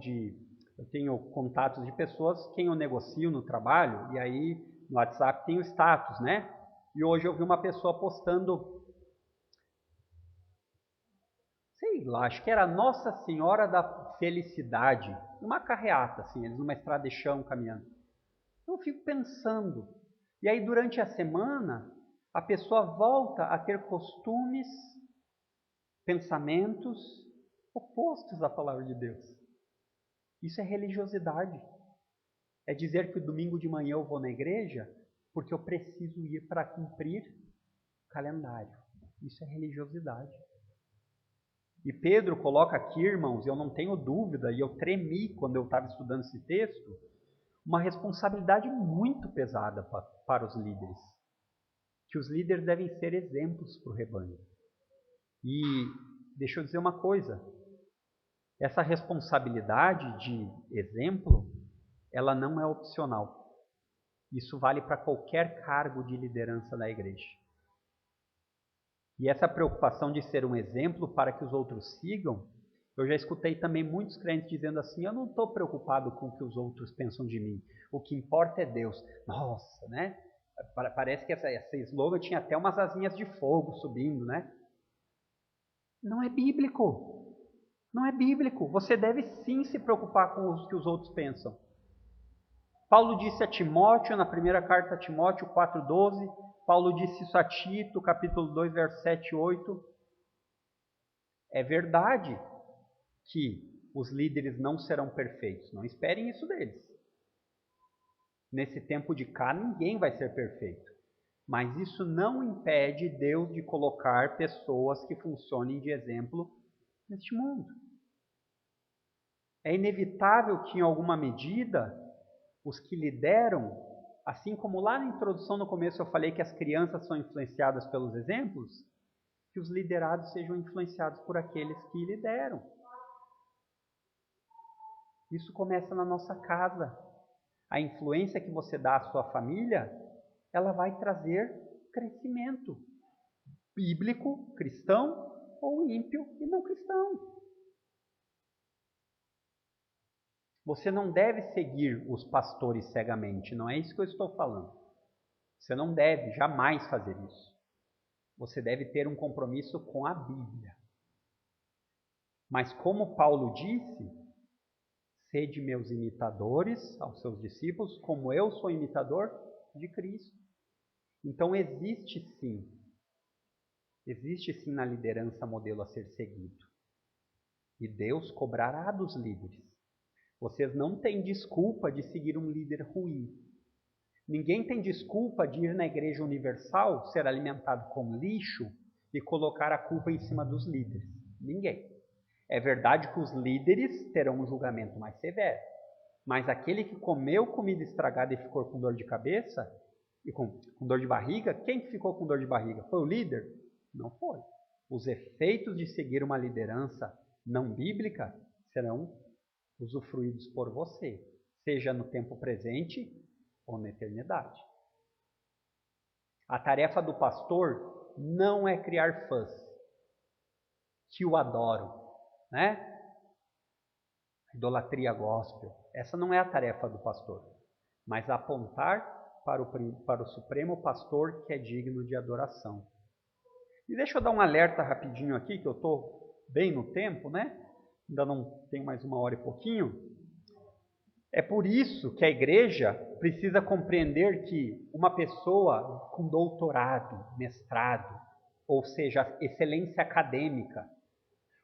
eu tenho contatos de pessoas quem eu negocio no trabalho, e aí no WhatsApp tem o status, né? E hoje eu vi uma pessoa postando, sei lá, acho que era Nossa Senhora da Felicidade, uma carreata, assim, eles numa estrada de chão caminhando. Eu fico pensando, e aí durante a semana a pessoa volta a ter costumes, pensamentos opostos à palavra de Deus. Isso é religiosidade. É dizer que o domingo de manhã eu vou na igreja porque eu preciso ir para cumprir o calendário. Isso é religiosidade. E Pedro coloca aqui, irmãos, eu não tenho dúvida, e eu tremi quando eu estava estudando esse texto, uma responsabilidade muito pesada para os líderes. Que os líderes devem ser exemplos para o rebanho. E deixa eu dizer uma coisa, essa responsabilidade de exemplo, ela não é opcional. Isso vale para qualquer cargo de liderança da igreja. E essa preocupação de ser um exemplo para que os outros sigam, eu já escutei também muitos crentes dizendo assim, eu não estou preocupado com o que os outros pensam de mim, o que importa é Deus. Nossa, né? Parece que essa slogan tinha até umas asinhas de fogo subindo, né? Não é bíblico. Não é bíblico. Você deve sim se preocupar com o que os outros pensam. Paulo disse a Timóteo, na primeira carta a Timóteo 4,12, Paulo disse isso a Tito, capítulo 2, versos 7 e 8. É verdade que os líderes não serão perfeitos, não esperem isso deles. Nesse tempo de cá, ninguém vai ser perfeito. Mas isso não impede Deus de colocar pessoas que funcionem de exemplo neste mundo. É inevitável que, em alguma medida, os que lideram, assim como lá na introdução, no começo, eu falei que as crianças são influenciadas pelos exemplos, que os liderados sejam influenciados por aqueles que lideram. Isso começa na nossa casa. A influência que você dá à sua família, ela vai trazer crescimento bíblico, cristão, ou ímpio e não cristão. Você não deve seguir os pastores cegamente, não é isso que eu estou falando. Você não deve jamais fazer isso. Você deve ter um compromisso com a Bíblia. Mas como Paulo disse, sede meus imitadores aos seus discípulos, como eu sou imitador de Cristo. Então existe sim na liderança modelo a ser seguido. E Deus cobrará dos líderes. Vocês não têm desculpa de seguir um líder ruim. Ninguém tem desculpa de ir na Igreja Universal, ser alimentado com lixo e colocar a culpa em cima dos líderes. Ninguém. É verdade que os líderes terão um julgamento mais severo, mas aquele que comeu comida estragada e ficou com dor de cabeça, e com dor de barriga, quem que ficou com dor de barriga? Foi o líder? Não foi. Os efeitos de seguir uma liderança não bíblica serão usufruídos por você, seja no tempo presente ou na eternidade. A tarefa do pastor não é criar fãs que o adoram, né? Idolatria gospel. Essa não é a tarefa do pastor. mas apontar para o Supremo Pastor que é digno de adoração. E deixa eu dar um alerta rapidinho aqui, que eu estou bem no tempo, né? Ainda não tenho mais 1 hora e pouquinho. É por isso que a igreja precisa compreender que uma pessoa com doutorado, mestrado, ou seja, excelência acadêmica,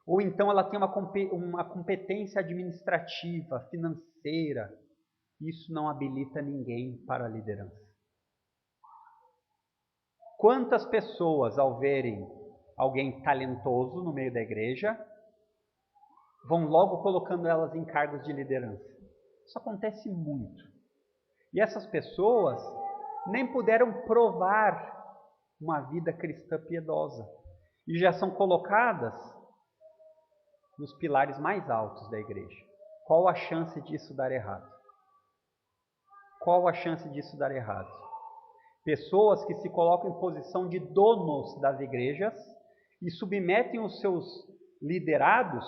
ou então ela tem uma competência administrativa, financeira, isso não habilita ninguém para a liderança. Quantas pessoas, ao verem alguém talentoso no meio da igreja, vão logo colocando elas em cargos de liderança? Isso acontece muito. E essas pessoas nem puderam provar uma vida cristã piedosa. E já são colocadas nos pilares mais altos da igreja. Qual a chance disso dar errado? Qual a chance disso dar errado? Pessoas que se colocam em posição de donos das igrejas e submetem os seus liderados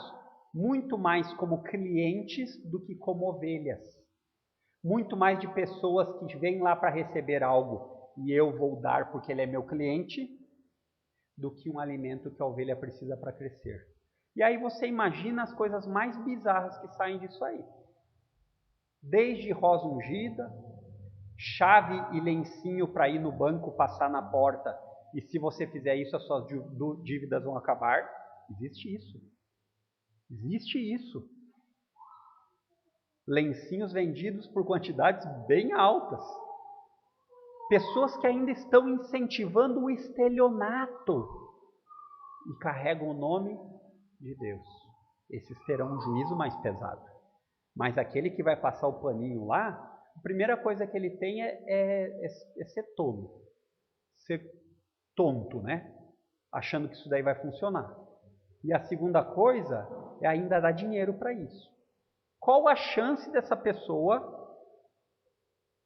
muito mais como clientes do que como ovelhas. Muito mais de pessoas que vêm lá para receber algo e eu vou dar porque ele é meu cliente, do que um alimento que a ovelha precisa para crescer. E aí você imagina as coisas mais bizarras que saem disso aí. Desde rosa ungida, chave e lencinho para ir no banco, passar na porta, e se você fizer isso, as suas dívidas vão acabar. Existe isso. Existe isso. Lencinhos vendidos por quantidades bem altas. Pessoas que ainda estão incentivando o estelionato e carregam o nome de Deus. Esses terão um juízo mais pesado. Mas aquele que vai passar o paninho lá, a primeira coisa que ele tem é ser tolo. Ser tonto, né? Achando que isso daí vai funcionar. E a segunda coisa é ainda dar dinheiro para isso. Qual a chance dessa pessoa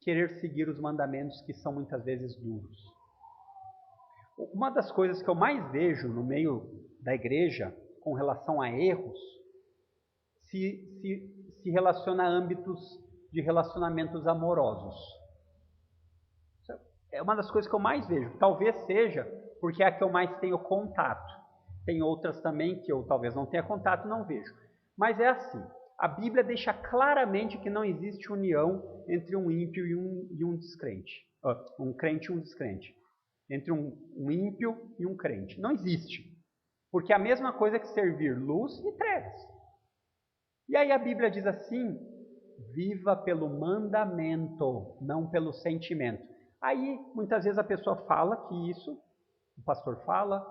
querer seguir os mandamentos que são muitas vezes duros? Uma das coisas que eu mais vejo no meio da igreja com relação a erros se relaciona a âmbitos de relacionamentos amorosos. É uma das coisas que eu mais vejo. Talvez seja porque é a que eu mais tenho contato. Tem outras também que eu talvez não tenha contato e não vejo. Mas é assim. A Bíblia deixa claramente que não existe união entre um ímpio e um descrente. Um crente e um descrente. Entre um ímpio e um crente. Não existe. Porque é a mesma coisa que servir luz e trevas. E aí a Bíblia diz assim: viva pelo mandamento, não pelo sentimento. Aí muitas vezes a pessoa fala que isso, o pastor fala,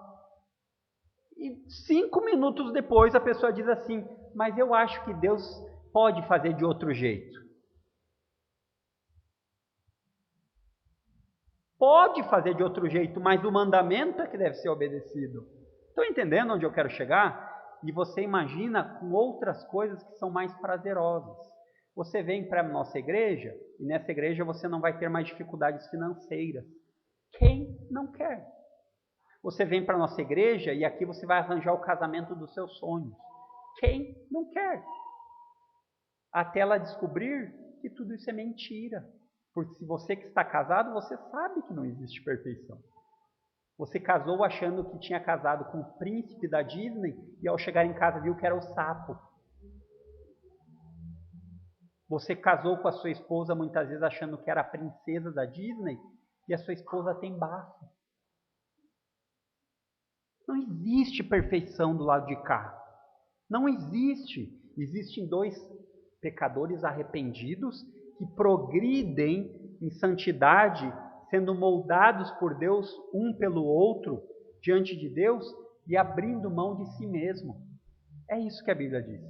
e 5 minutos depois a pessoa diz assim: mas eu acho que Deus pode fazer de outro jeito. Pode fazer de outro jeito, mas o mandamento é que deve ser obedecido. Estão entendendo onde eu quero chegar? E você imagina com outras coisas que são mais prazerosas. Você vem para a nossa igreja, e nessa igreja você não vai ter mais dificuldades financeiras. Quem não quer? Você vem para a nossa igreja e aqui você vai arranjar o casamento dos seus sonhos. Quem não quer? Até ela descobrir que tudo isso é mentira. Porque se você que está casado, você sabe que não existe perfeição. Você casou achando que tinha casado com o príncipe da Disney e ao chegar em casa viu que era o sapo. Você casou com a sua esposa muitas vezes achando que era a princesa da Disney e a sua esposa tem bafo. Não existe perfeição do lado de cá. Não existe. Existem 2 pecadores arrependidos que progridem em santidade, sendo moldados por Deus um pelo outro, diante de Deus e abrindo mão de si mesmo. É isso que a Bíblia diz.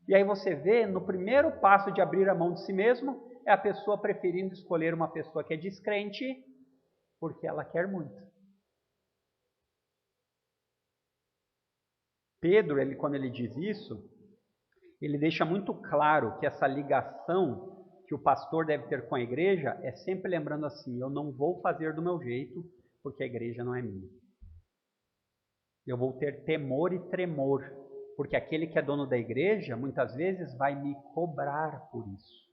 E aí você vê, no primeiro passo de abrir a mão de si mesmo, é a pessoa preferindo escolher uma pessoa que é descrente, porque ela quer muito. Pedro, quando ele diz isso, ele deixa muito claro que essa ligação que o pastor deve ter com a igreja é sempre lembrando assim: eu não vou fazer do meu jeito, porque a igreja não é minha. Eu vou ter temor e tremor, porque aquele que é dono da igreja, muitas vezes vai me cobrar por isso.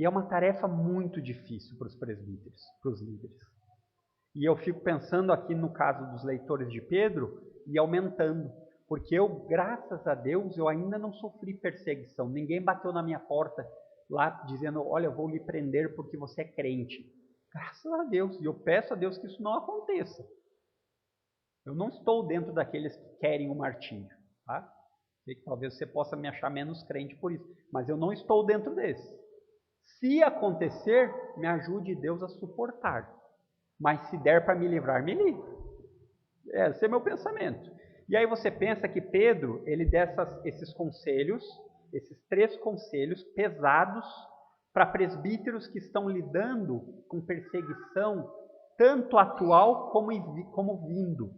E é uma tarefa muito difícil para os presbíteros, para os líderes. E eu fico pensando aqui no caso dos leitores de Pedro e aumentando. Porque eu, graças a Deus, eu ainda não sofri perseguição. Ninguém bateu na minha porta lá dizendo, olha, eu vou lhe prender porque você é crente. Graças a Deus. E eu peço a Deus que isso não aconteça. Eu não estou dentro daqueles que querem o martírio. Tá? Sei que talvez você possa me achar menos crente por isso. Mas eu não estou dentro desse. Se acontecer, me ajude Deus a suportar. Mas se der para me livrar, me livre. Esse é meu pensamento. E aí você pensa que Pedro, ele dá esses conselhos, esses 3 conselhos pesados para presbíteros que estão lidando com perseguição, tanto atual como vindo.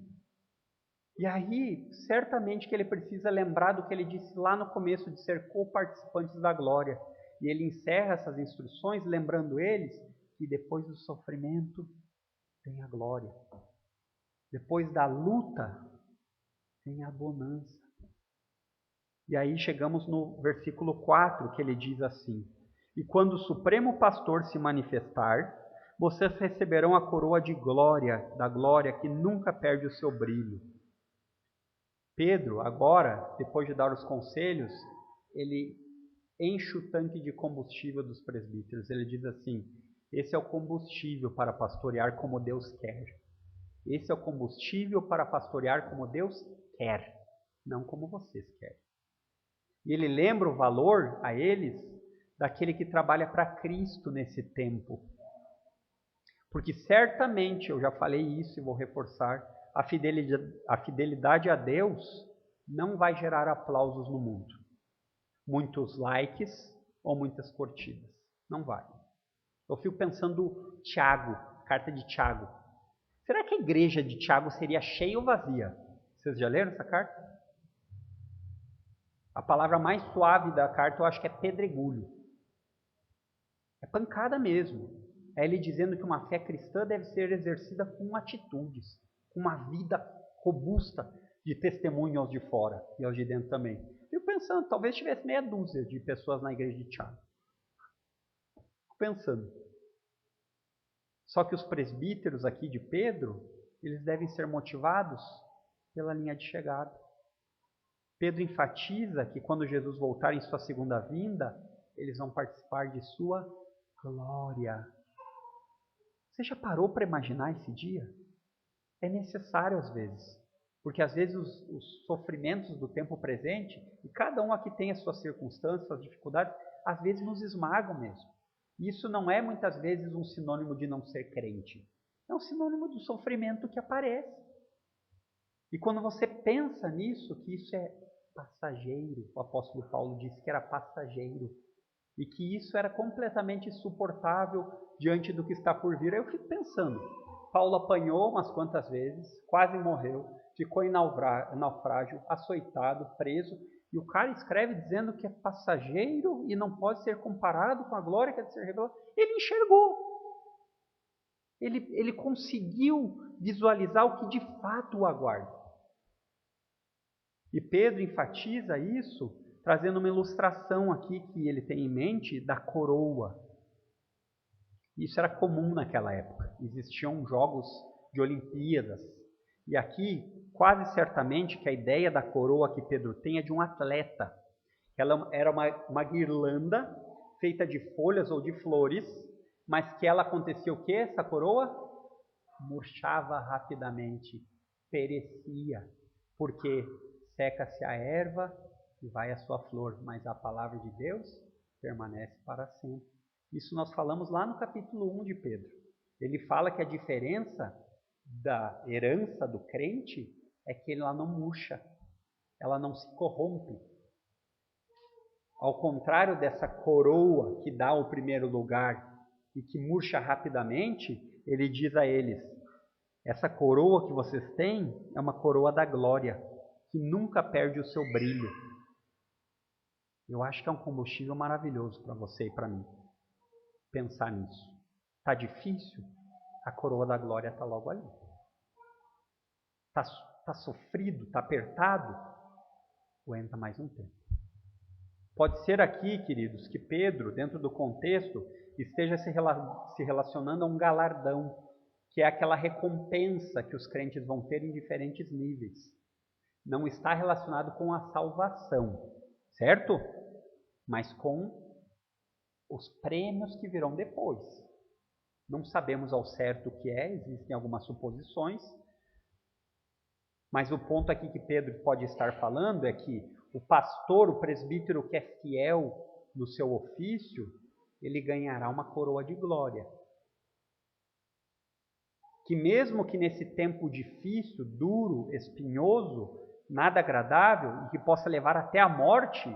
E aí, certamente que ele precisa lembrar do que ele disse lá no começo, de ser co-participantes da glória. E ele encerra essas instruções lembrando eles que depois do sofrimento tem a glória. Depois da luta tem a bonança. E aí chegamos no versículo 4, que ele diz assim: E quando o Supremo Pastor se manifestar, vocês receberão a coroa de glória, da glória que nunca perde o seu brilho. Pedro, agora, depois de dar os conselhos, ele enche o tanque de combustível dos presbíteros. Ele diz assim: esse é o combustível para pastorear como Deus quer. Esse é o combustível para pastorear como Deus quer, não como vocês querem. E ele lembra o valor a eles daquele que trabalha para Cristo nesse tempo. Porque certamente, eu já falei isso e vou reforçar, a fidelidade a Deus não vai gerar aplausos no mundo. Muitos likes ou muitas curtidas. Não vai. Eu fico pensando Tiago, carta de Tiago. Será que a igreja de Tiago seria cheia ou vazia? Vocês já leram essa carta? A palavra mais suave da carta eu acho que é pedregulho. É pancada mesmo. É ele dizendo que uma fé cristã deve ser exercida com atitudes, com uma vida robusta de testemunho aos de fora e aos de dentro também. Fico pensando, talvez tivesse meia dúzia de pessoas na igreja de Tiago. Fico pensando. Só que os presbíteros aqui de Pedro, eles devem ser motivados pela linha de chegada. Pedro enfatiza que quando Jesus voltar em sua segunda vinda, eles vão participar de sua glória. Você já parou para imaginar esse dia? É necessário às vezes, porque às vezes os sofrimentos do tempo presente, e cada um aqui tem as suas circunstâncias, suas dificuldades, às vezes nos esmagam mesmo. Isso não é muitas vezes um sinônimo de não ser crente. É um sinônimo do sofrimento que aparece. E quando você pensa nisso, que isso é passageiro, o apóstolo Paulo disse que era passageiro, e que isso era completamente suportável diante do que está por vir. Aí eu fico pensando, Paulo apanhou umas quantas vezes, quase morreu, ficou em naufrágio, açoitado, preso, e o cara escreve dizendo que é passageiro e não pode ser comparado com a glória que é de ser revelada. Ele enxergou. Ele conseguiu visualizar o que de fato o aguarda. E Pedro enfatiza isso, trazendo uma ilustração aqui que ele tem em mente da coroa. Isso era comum naquela época. Existiam jogos de Olimpíadas. E aqui, quase certamente, que a ideia da coroa que Pedro tem é de um atleta. Ela era uma guirlanda feita de folhas ou de flores, mas que ela acontecia o quê? Essa coroa murchava rapidamente, perecia, porque seca-se a erva e vai a sua flor, mas a palavra de Deus permanece para sempre. Isso nós falamos lá no capítulo 1 de Pedro. Ele fala que a diferença da herança do crente é que ela não murcha, ela não se corrompe. Ao contrário dessa coroa que dá o primeiro lugar e que murcha rapidamente, ele diz a eles: essa coroa que vocês têm é uma coroa da glória, que nunca perde o seu brilho. Eu acho que é um combustível maravilhoso para você e para mim pensar nisso. Está difícil? A coroa da glória está logo ali. Está sofrido? Está apertado? Aguenta mais um tempo. Pode ser aqui, queridos, que Pedro, dentro do contexto, esteja se relacionando a um galardão, que é aquela recompensa que os crentes vão ter em diferentes níveis. Não está relacionado com a salvação, certo? Mas com os prêmios que virão depois. Não sabemos ao certo o que é, existem algumas suposições, mas o ponto aqui que Pedro pode estar falando é que o pastor, o presbítero que é fiel no seu ofício, ele ganhará uma coroa de glória. Que mesmo que nesse tempo difícil, duro, espinhoso, nada agradável e que possa levar até a morte,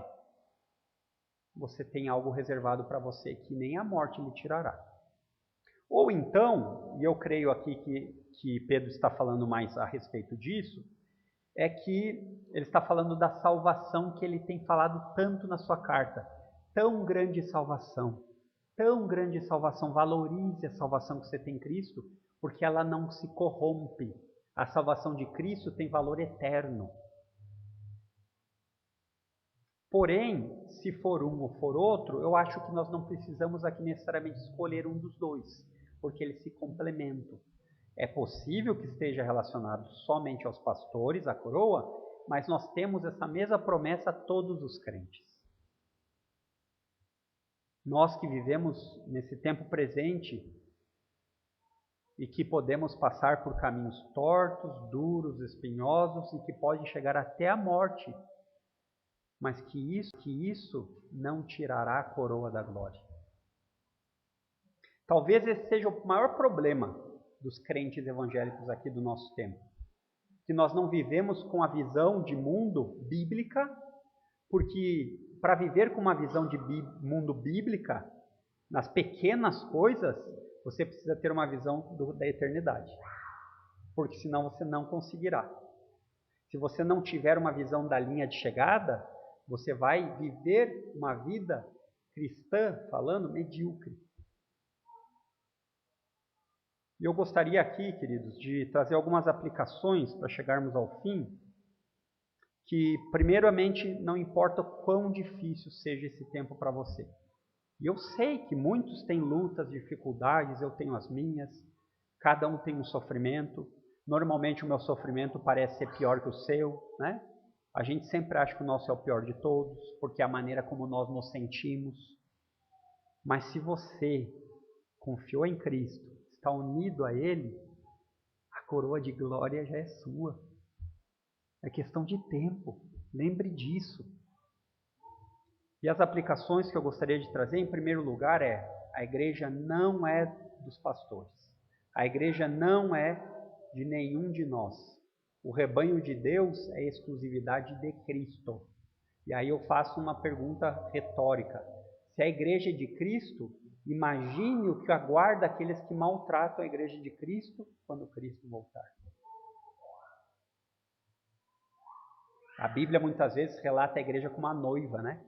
você tem algo reservado para você que nem a morte lhe tirará. Ou então, e eu creio aqui que Pedro está falando mais a respeito disso, é que ele está falando da salvação que ele tem falado tanto na sua carta. Tão grande salvação, valorize a salvação que você tem em Cristo, porque ela não se corrompe. A salvação de Cristo tem valor eterno. Porém, se for um ou for outro, eu acho que nós não precisamos aqui necessariamente escolher um dos dois, porque eles se complementam. É possível que esteja relacionado somente aos pastores, a coroa, mas nós temos essa mesma promessa a todos os crentes. Nós que vivemos nesse tempo presente e que podemos passar por caminhos tortos, duros, espinhosos e que podem chegar até a morte, mas que isso não tirará a coroa da glória. Talvez esse seja o maior problema dos crentes evangélicos aqui do nosso tempo. Que nós não vivemos com a visão de mundo bíblica, porque para viver com uma visão de mundo bíblica, nas pequenas coisas, você precisa ter uma visão da eternidade. Porque senão você não conseguirá. Se você não tiver uma visão da linha de chegada, você vai viver uma vida cristã, falando, medíocre. E eu gostaria aqui, queridos, de trazer algumas aplicações para chegarmos ao fim, que primeiramente não importa o quão difícil seja esse tempo para você. E eu sei que muitos têm lutas, dificuldades, eu tenho as minhas, cada um tem um sofrimento. Normalmente o meu sofrimento parece ser pior que o seu, né? A gente sempre acha que o nosso é o pior de todos, porque é a maneira como nós nos sentimos. Mas se você confiou em Cristo, está unido a Ele, a coroa de glória já é sua. É questão de tempo. Lembre disso. E as aplicações que eu gostaria de trazer, em primeiro lugar, a igreja não é dos pastores. A igreja não é de nenhum de nós. O rebanho de Deus é exclusividade de Cristo. E aí eu faço uma pergunta retórica. Se a igreja é de Cristo, imagine o que aguarda aqueles que maltratam a igreja de Cristo quando Cristo voltar. A Bíblia muitas vezes relata a igreja como uma noiva, né?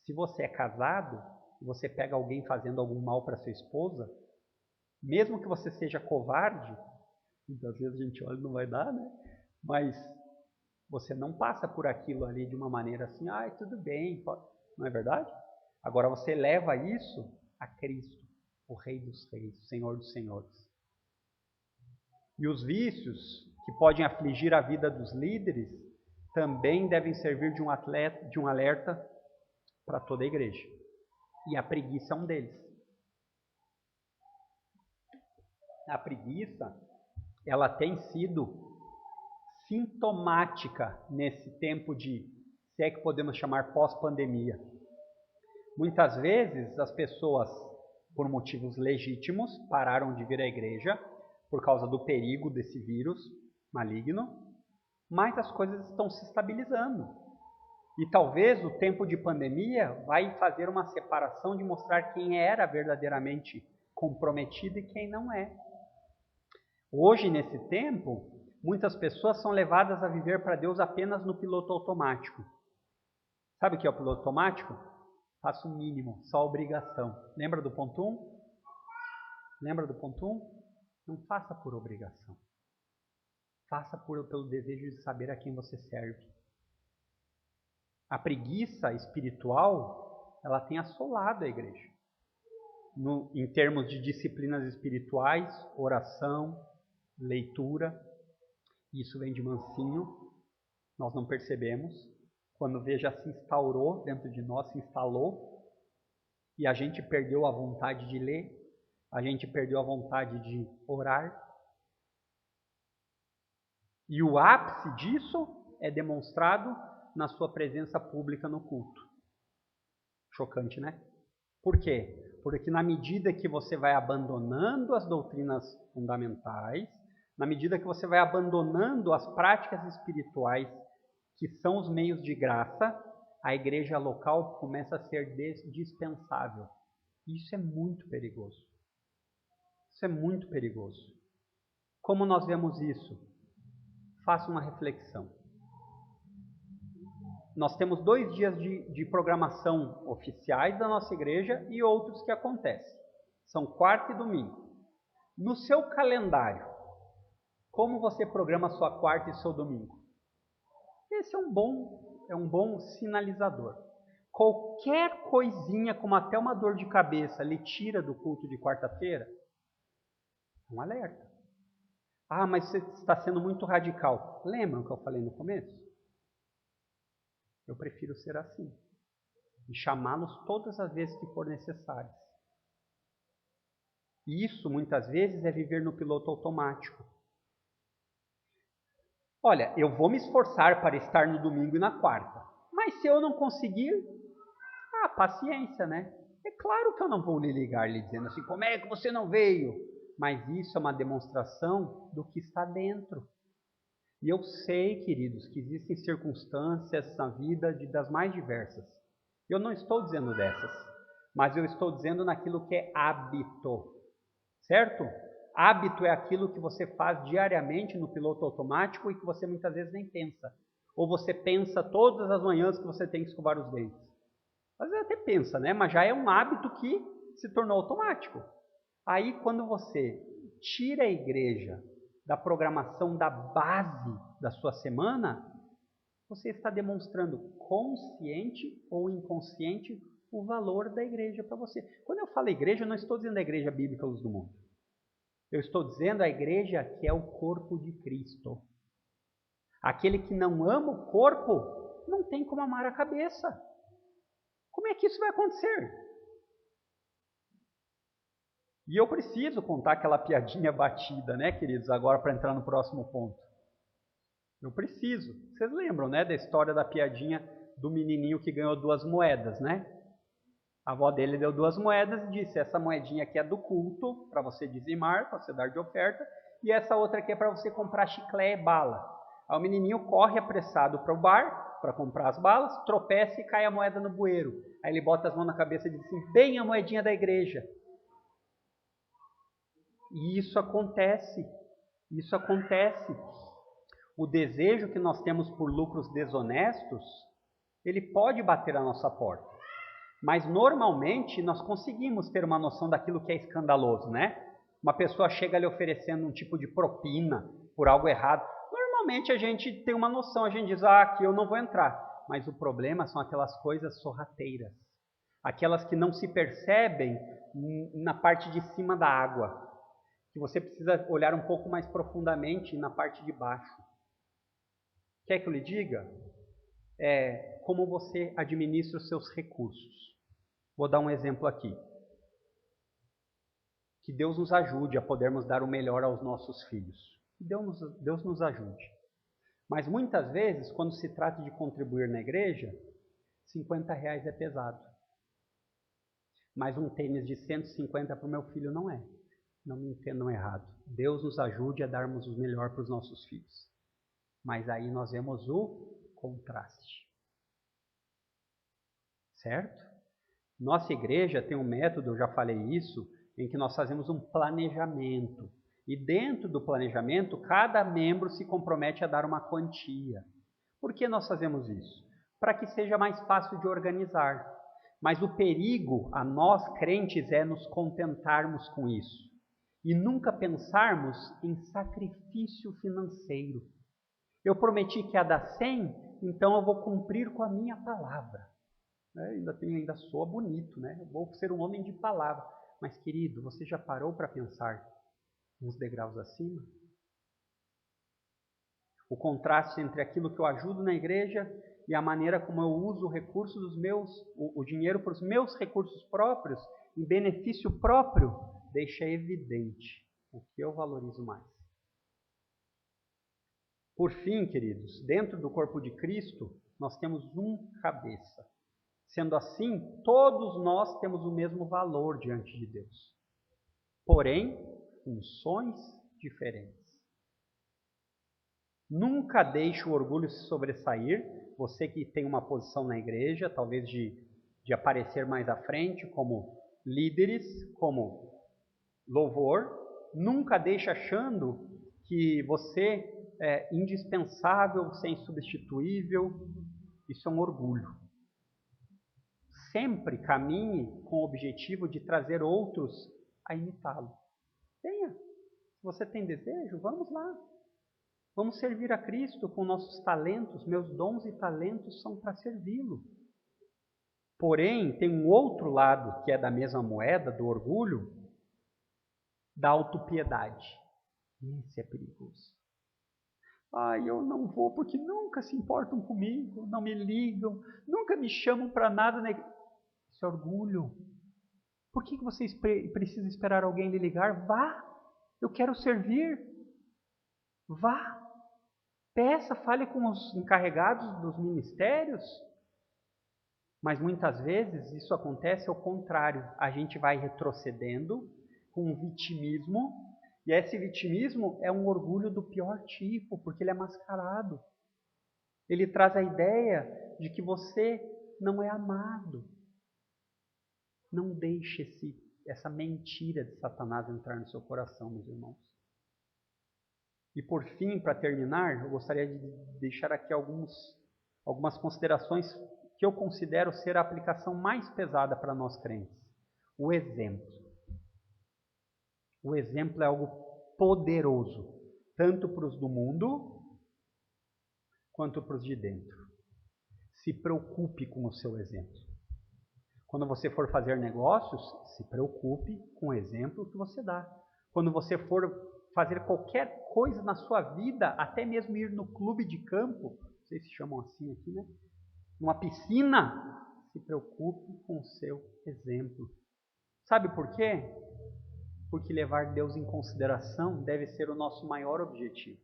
Se você é casado e você pega alguém fazendo algum mal para sua esposa, mesmo que você seja covarde, muitas vezes a gente olha e não vai dar, né? Mas você não passa por aquilo ali de uma maneira assim, tudo bem, pode. Não é verdade? Agora você leva isso a Cristo, o Rei dos Reis, o Senhor dos Senhores. E os vícios que podem afligir a vida dos líderes também devem servir de um alerta para toda a igreja. E a preguiça é um deles. A preguiça, ela tem sido sintomática nesse tempo de, se é que podemos chamar pós-pandemia. Muitas vezes as pessoas, por motivos legítimos, pararam de vir à igreja por causa do perigo desse vírus maligno, mas as coisas estão se estabilizando. E talvez o tempo de pandemia vai fazer uma separação de mostrar quem era verdadeiramente comprometido e quem não é. Hoje, nesse tempo, muitas pessoas são levadas a viver para Deus apenas no piloto automático. Sabe o que é o piloto automático? Faça o mínimo, só a obrigação. Lembra do ponto 1? Lembra do ponto 1? Não faça por obrigação. Faça pelo desejo de saber a quem você serve. A preguiça espiritual, ela tem assolado a igreja. Em termos de disciplinas espirituais, oração, leitura, isso vem de mansinho, nós não percebemos. Quando vê, já se instaurou dentro de nós, se instalou, e a gente perdeu a vontade de ler, a gente perdeu a vontade de orar. E o ápice disso é demonstrado na sua presença pública no culto. Chocante, né? Por quê? Porque na medida que você vai abandonando as doutrinas fundamentais, na medida que você vai abandonando as práticas espirituais, que são os meios de graça, a igreja local começa a ser dispensável. Isso é muito perigoso. Isso é muito perigoso. Como nós vemos isso? Faça uma reflexão. Nós temos 2 dias de programação oficiais da nossa igreja e outros que acontecem. São quarta e domingo. No seu calendário, como você programa sua quarta e seu domingo? Esse é um bom sinalizador. Qualquer coisinha, como até uma dor de cabeça, lhe tira do culto de quarta-feira, um alerta. Ah, mas você está sendo muito radical. Lembram que eu falei no começo? Eu prefiro ser assim. E chamá-los todas as vezes que for necessário. E isso, muitas vezes, é viver no piloto automático. Olha, eu vou me esforçar para estar no domingo e na quarta. Mas se eu não conseguir, paciência, né? É claro que eu não vou lhe ligar, lhe dizendo assim, como é que você não veio? Mas isso é uma demonstração do que está dentro. E eu sei, queridos, que existem circunstâncias na vida das mais diversas. Eu não estou dizendo dessas, mas eu estou dizendo naquilo que é hábito, certo? Hábito é aquilo que você faz diariamente no piloto automático e que você muitas vezes nem pensa. Ou você pensa todas as manhãs que você tem que escovar os dentes. Às vezes até pensa, né? Mas já é um hábito que se tornou automático. Aí quando você tira a igreja da programação da base da sua semana, você está demonstrando consciente ou inconsciente o valor da igreja para você. Quando eu falo igreja, eu não estou dizendo a igreja bíblica Luz do Mundo. Eu estou dizendo a igreja que é o corpo de Cristo. Aquele que não ama o corpo, não tem como amar a cabeça. Como é que isso vai acontecer? E eu preciso contar aquela piadinha batida, né, queridos, agora para entrar no próximo ponto. Eu preciso. Vocês lembram, né, da história da piadinha do menininho que ganhou 2 moedas, né? A avó dele deu 2 moedas e disse, essa moedinha aqui é do culto, para você dizimar, para você dar de oferta, e essa outra aqui é para você comprar chiclete e bala. Aí o menininho corre apressado para o bar, para comprar as balas, tropeça e cai a moeda no bueiro. Aí ele bota as mãos na cabeça e diz assim, bem a moedinha da igreja. E isso acontece. O desejo que nós temos por lucros desonestos, ele pode bater à nossa porta. Mas normalmente nós conseguimos ter uma noção daquilo que é escandaloso, né? Uma pessoa chega lhe oferecendo um tipo de propina por algo errado. Normalmente a gente tem uma noção, a gente diz, aqui eu não vou entrar. Mas o problema são aquelas coisas sorrateiras. Aquelas que não se percebem na parte de cima da água. Que você precisa olhar um pouco mais profundamente na parte de baixo. Quer que eu lhe diga? É como você administra os seus recursos. Vou dar um exemplo aqui. Que Deus nos ajude a podermos dar o melhor aos nossos filhos. Deus nos ajude. Mas muitas vezes, quando se trata de contribuir na igreja, R$50 é pesado. Mas um tênis de 150 para o meu filho não é. Não me entendam errado. Deus nos ajude a darmos o melhor para os nossos filhos. Mas aí nós vemos o contraste. Certo? Nossa igreja tem um método, eu já falei isso, em que nós fazemos um planejamento. E dentro do planejamento, cada membro se compromete a dar uma quantia. Por que nós fazemos isso? Para que seja mais fácil de organizar. Mas o perigo a nós crentes é nos contentarmos com isso. E nunca pensarmos em sacrifício financeiro. Eu prometi que ia dar 100, então eu vou cumprir com a minha palavra. Ainda soa bonito, né? Eu vou ser um homem de palavra. Mas, querido, você já parou para pensar uns degraus acima? O contraste entre aquilo que eu ajudo na igreja e a maneira como eu uso o recurso dos meus, o dinheiro para os meus recursos próprios, em benefício próprio, deixa evidente o que eu valorizo mais. Por fim, queridos, dentro do corpo de Cristo, nós temos um cabeça. Sendo assim, todos nós temos o mesmo valor diante de Deus. Porém, funções diferentes. Nunca deixe o orgulho se sobressair. Você que tem uma posição na igreja, talvez de aparecer mais à frente, como líderes, como louvor, nunca deixe achando que você é indispensável, você é insubstituível. Isso é um orgulho. Sempre caminhe com o objetivo de trazer outros a imitá-lo. Tenha. Se você tem desejo, vamos lá. Vamos servir a Cristo com nossos talentos. Meus dons e talentos são para servi-lo. Porém, tem um outro lado que é da mesma moeda, do orgulho, da autopiedade. Esse é perigoso. Eu não vou porque nunca se importam comigo, não me ligam, nunca me chamam para nada. Isso é orgulho. Por que você precisa esperar alguém lhe ligar? Vá, eu quero servir. Vá, peça, fale com os encarregados dos ministérios. Mas muitas vezes isso acontece ao contrário. A gente vai retrocedendo com um vitimismo. E esse vitimismo é um orgulho do pior tipo, porque ele é mascarado. Ele traz a ideia de que você não é amado. Não deixe essa mentira de Satanás entrar no seu coração, meus irmãos. E por fim, para terminar, eu gostaria de deixar aqui algumas considerações que eu considero ser a aplicação mais pesada para nós crentes. O exemplo. O exemplo é algo poderoso, tanto para os do mundo, quanto para os de dentro. Se preocupe com o seu exemplo. Quando você for fazer negócios, se preocupe com o exemplo que você dá. Quando você for fazer qualquer coisa na sua vida, até mesmo ir no clube de campo, não sei se chamam assim aqui, né? Numa piscina, se preocupe com o seu exemplo. Sabe por quê? Porque levar Deus em consideração deve ser o nosso maior objetivo.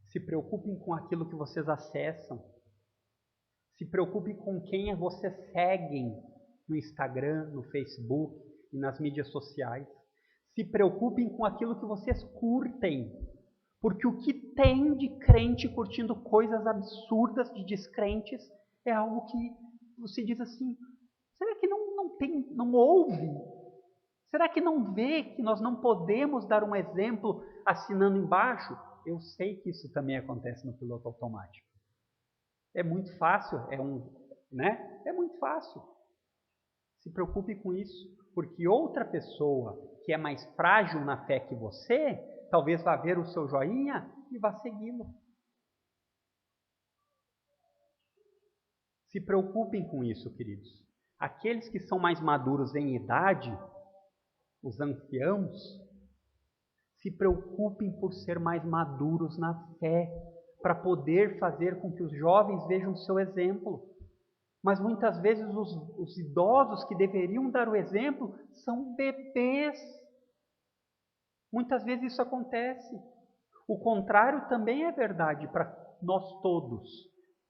Se preocupem com aquilo que vocês acessam. Se preocupem com quem vocês seguem no Instagram, no Facebook e nas mídias sociais. Se preocupem com aquilo que vocês curtem. Porque o que tem de crente curtindo coisas absurdas de descrentes é algo que você diz assim, será que não ouve? Será que não vê que nós não podemos dar um exemplo assinando embaixo? Eu sei que isso também acontece no piloto automático. É muito fácil, é muito fácil. Se preocupe com isso, porque outra pessoa que é mais frágil na fé que você, talvez vá ver o seu joinha e vá segui-lo. Se preocupem com isso, queridos. Aqueles que são mais maduros em idade, os anciãos, se preocupem por ser mais maduros na fé, para poder fazer com que os jovens vejam o seu exemplo. Mas muitas vezes os idosos que deveriam dar o exemplo são bebês. Muitas vezes isso acontece. O contrário também é verdade para nós todos.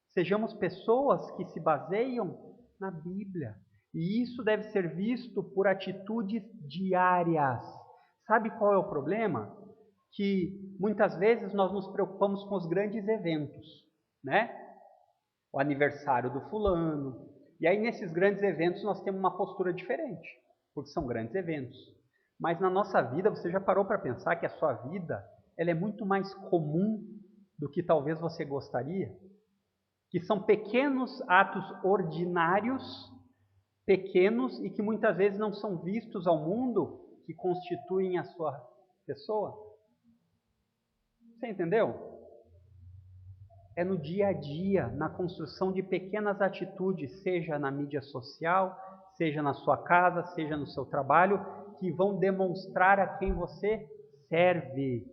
Sejamos pessoas que se baseiam na Bíblia. E isso deve ser visto por atitudes diárias. Sabe qual é o problema? Que muitas vezes nós nos preocupamos com os grandes eventos, né? O aniversário do fulano. E aí nesses grandes eventos nós temos uma postura diferente, porque são grandes eventos. Mas na nossa vida, você já parou para pensar que a sua vida ela é muito mais comum do que talvez você gostaria? Que são pequenos atos ordinários, pequenos e que muitas vezes não são vistos ao mundo, que constituem a sua pessoa. Você entendeu? É no dia a dia, na construção de pequenas atitudes, seja na mídia social, seja na sua casa, seja no seu trabalho, que vão demonstrar a quem você serve.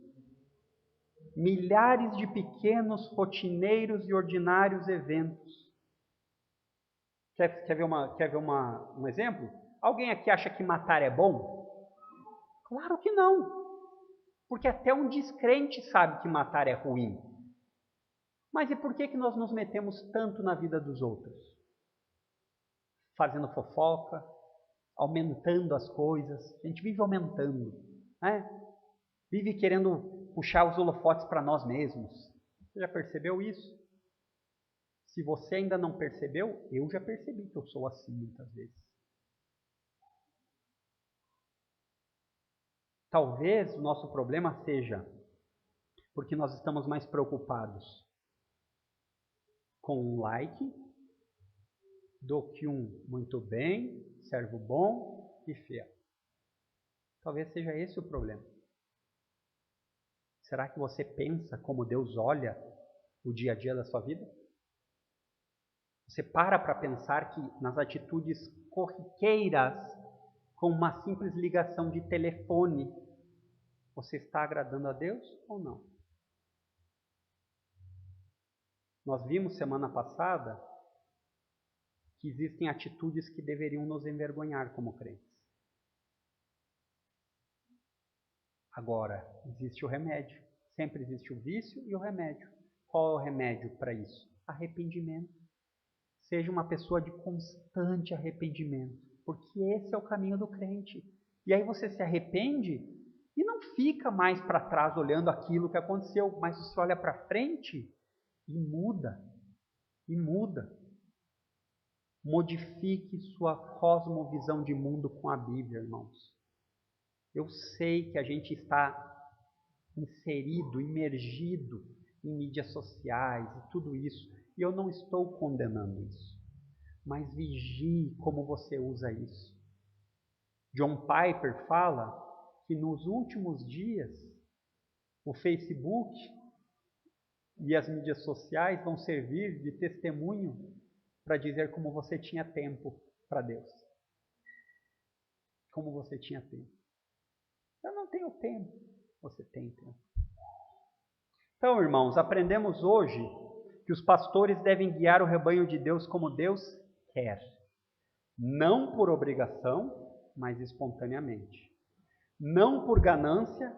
Milhares de pequenos, rotineiros e ordinários eventos. Quer ver um exemplo? Alguém aqui acha que matar é bom? Claro que não. Porque até um descrente sabe que matar é ruim. Mas e por que nós nos metemos tanto na vida dos outros? Fazendo fofoca, aumentando as coisas. A gente vive aumentando, né? Vive querendo puxar os holofotes para nós mesmos. Você já percebeu isso? Se você ainda não percebeu, eu já percebi que eu sou assim muitas vezes. Talvez o nosso problema seja porque nós estamos mais preocupados com um like do que um muito bem, servo bom e fiel. Talvez seja esse o problema. Será que você pensa como Deus olha o dia a dia da sua vida? Você para pensar que nas atitudes corriqueiras, com uma simples ligação de telefone, você está agradando a Deus ou não? Nós vimos semana passada que existem atitudes que deveriam nos envergonhar como crentes. Agora, existe o remédio. Sempre existe o vício e o remédio. Qual é o remédio para isso? Arrependimento. Seja uma pessoa de constante arrependimento, porque esse é o caminho do crente. E aí você se arrepende e não fica mais para trás olhando aquilo que aconteceu, mas você olha para frente e muda. E muda. Modifique sua cosmovisão de mundo com a Bíblia, irmãos. Eu sei que a gente está inserido, imergido em mídias sociais e tudo isso, e eu não estou condenando isso. Mas vigie como você usa isso. John Piper fala que nos últimos dias o Facebook e as mídias sociais vão servir de testemunho para dizer como você tinha tempo para Deus. Como você tinha tempo. Eu não tenho tempo. Você tem tempo. Então, irmãos, aprendemos hoje que os pastores devem guiar o rebanho de Deus como Deus quer. Não por obrigação, mas espontaneamente. Não por ganância,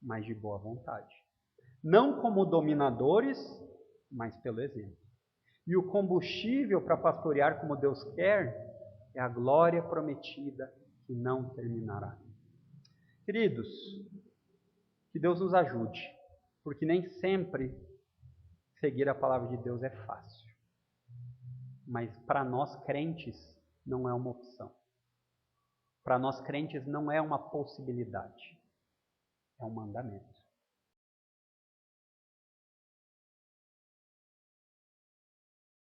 mas de boa vontade. Não como dominadores, mas pelo exemplo. E o combustível para pastorear como Deus quer é a glória prometida que não terminará. Queridos, que Deus nos ajude, porque nem sempre seguir a palavra de Deus é fácil. Mas para nós crentes não é uma opção. Para nós crentes não é uma possibilidade, é um mandamento.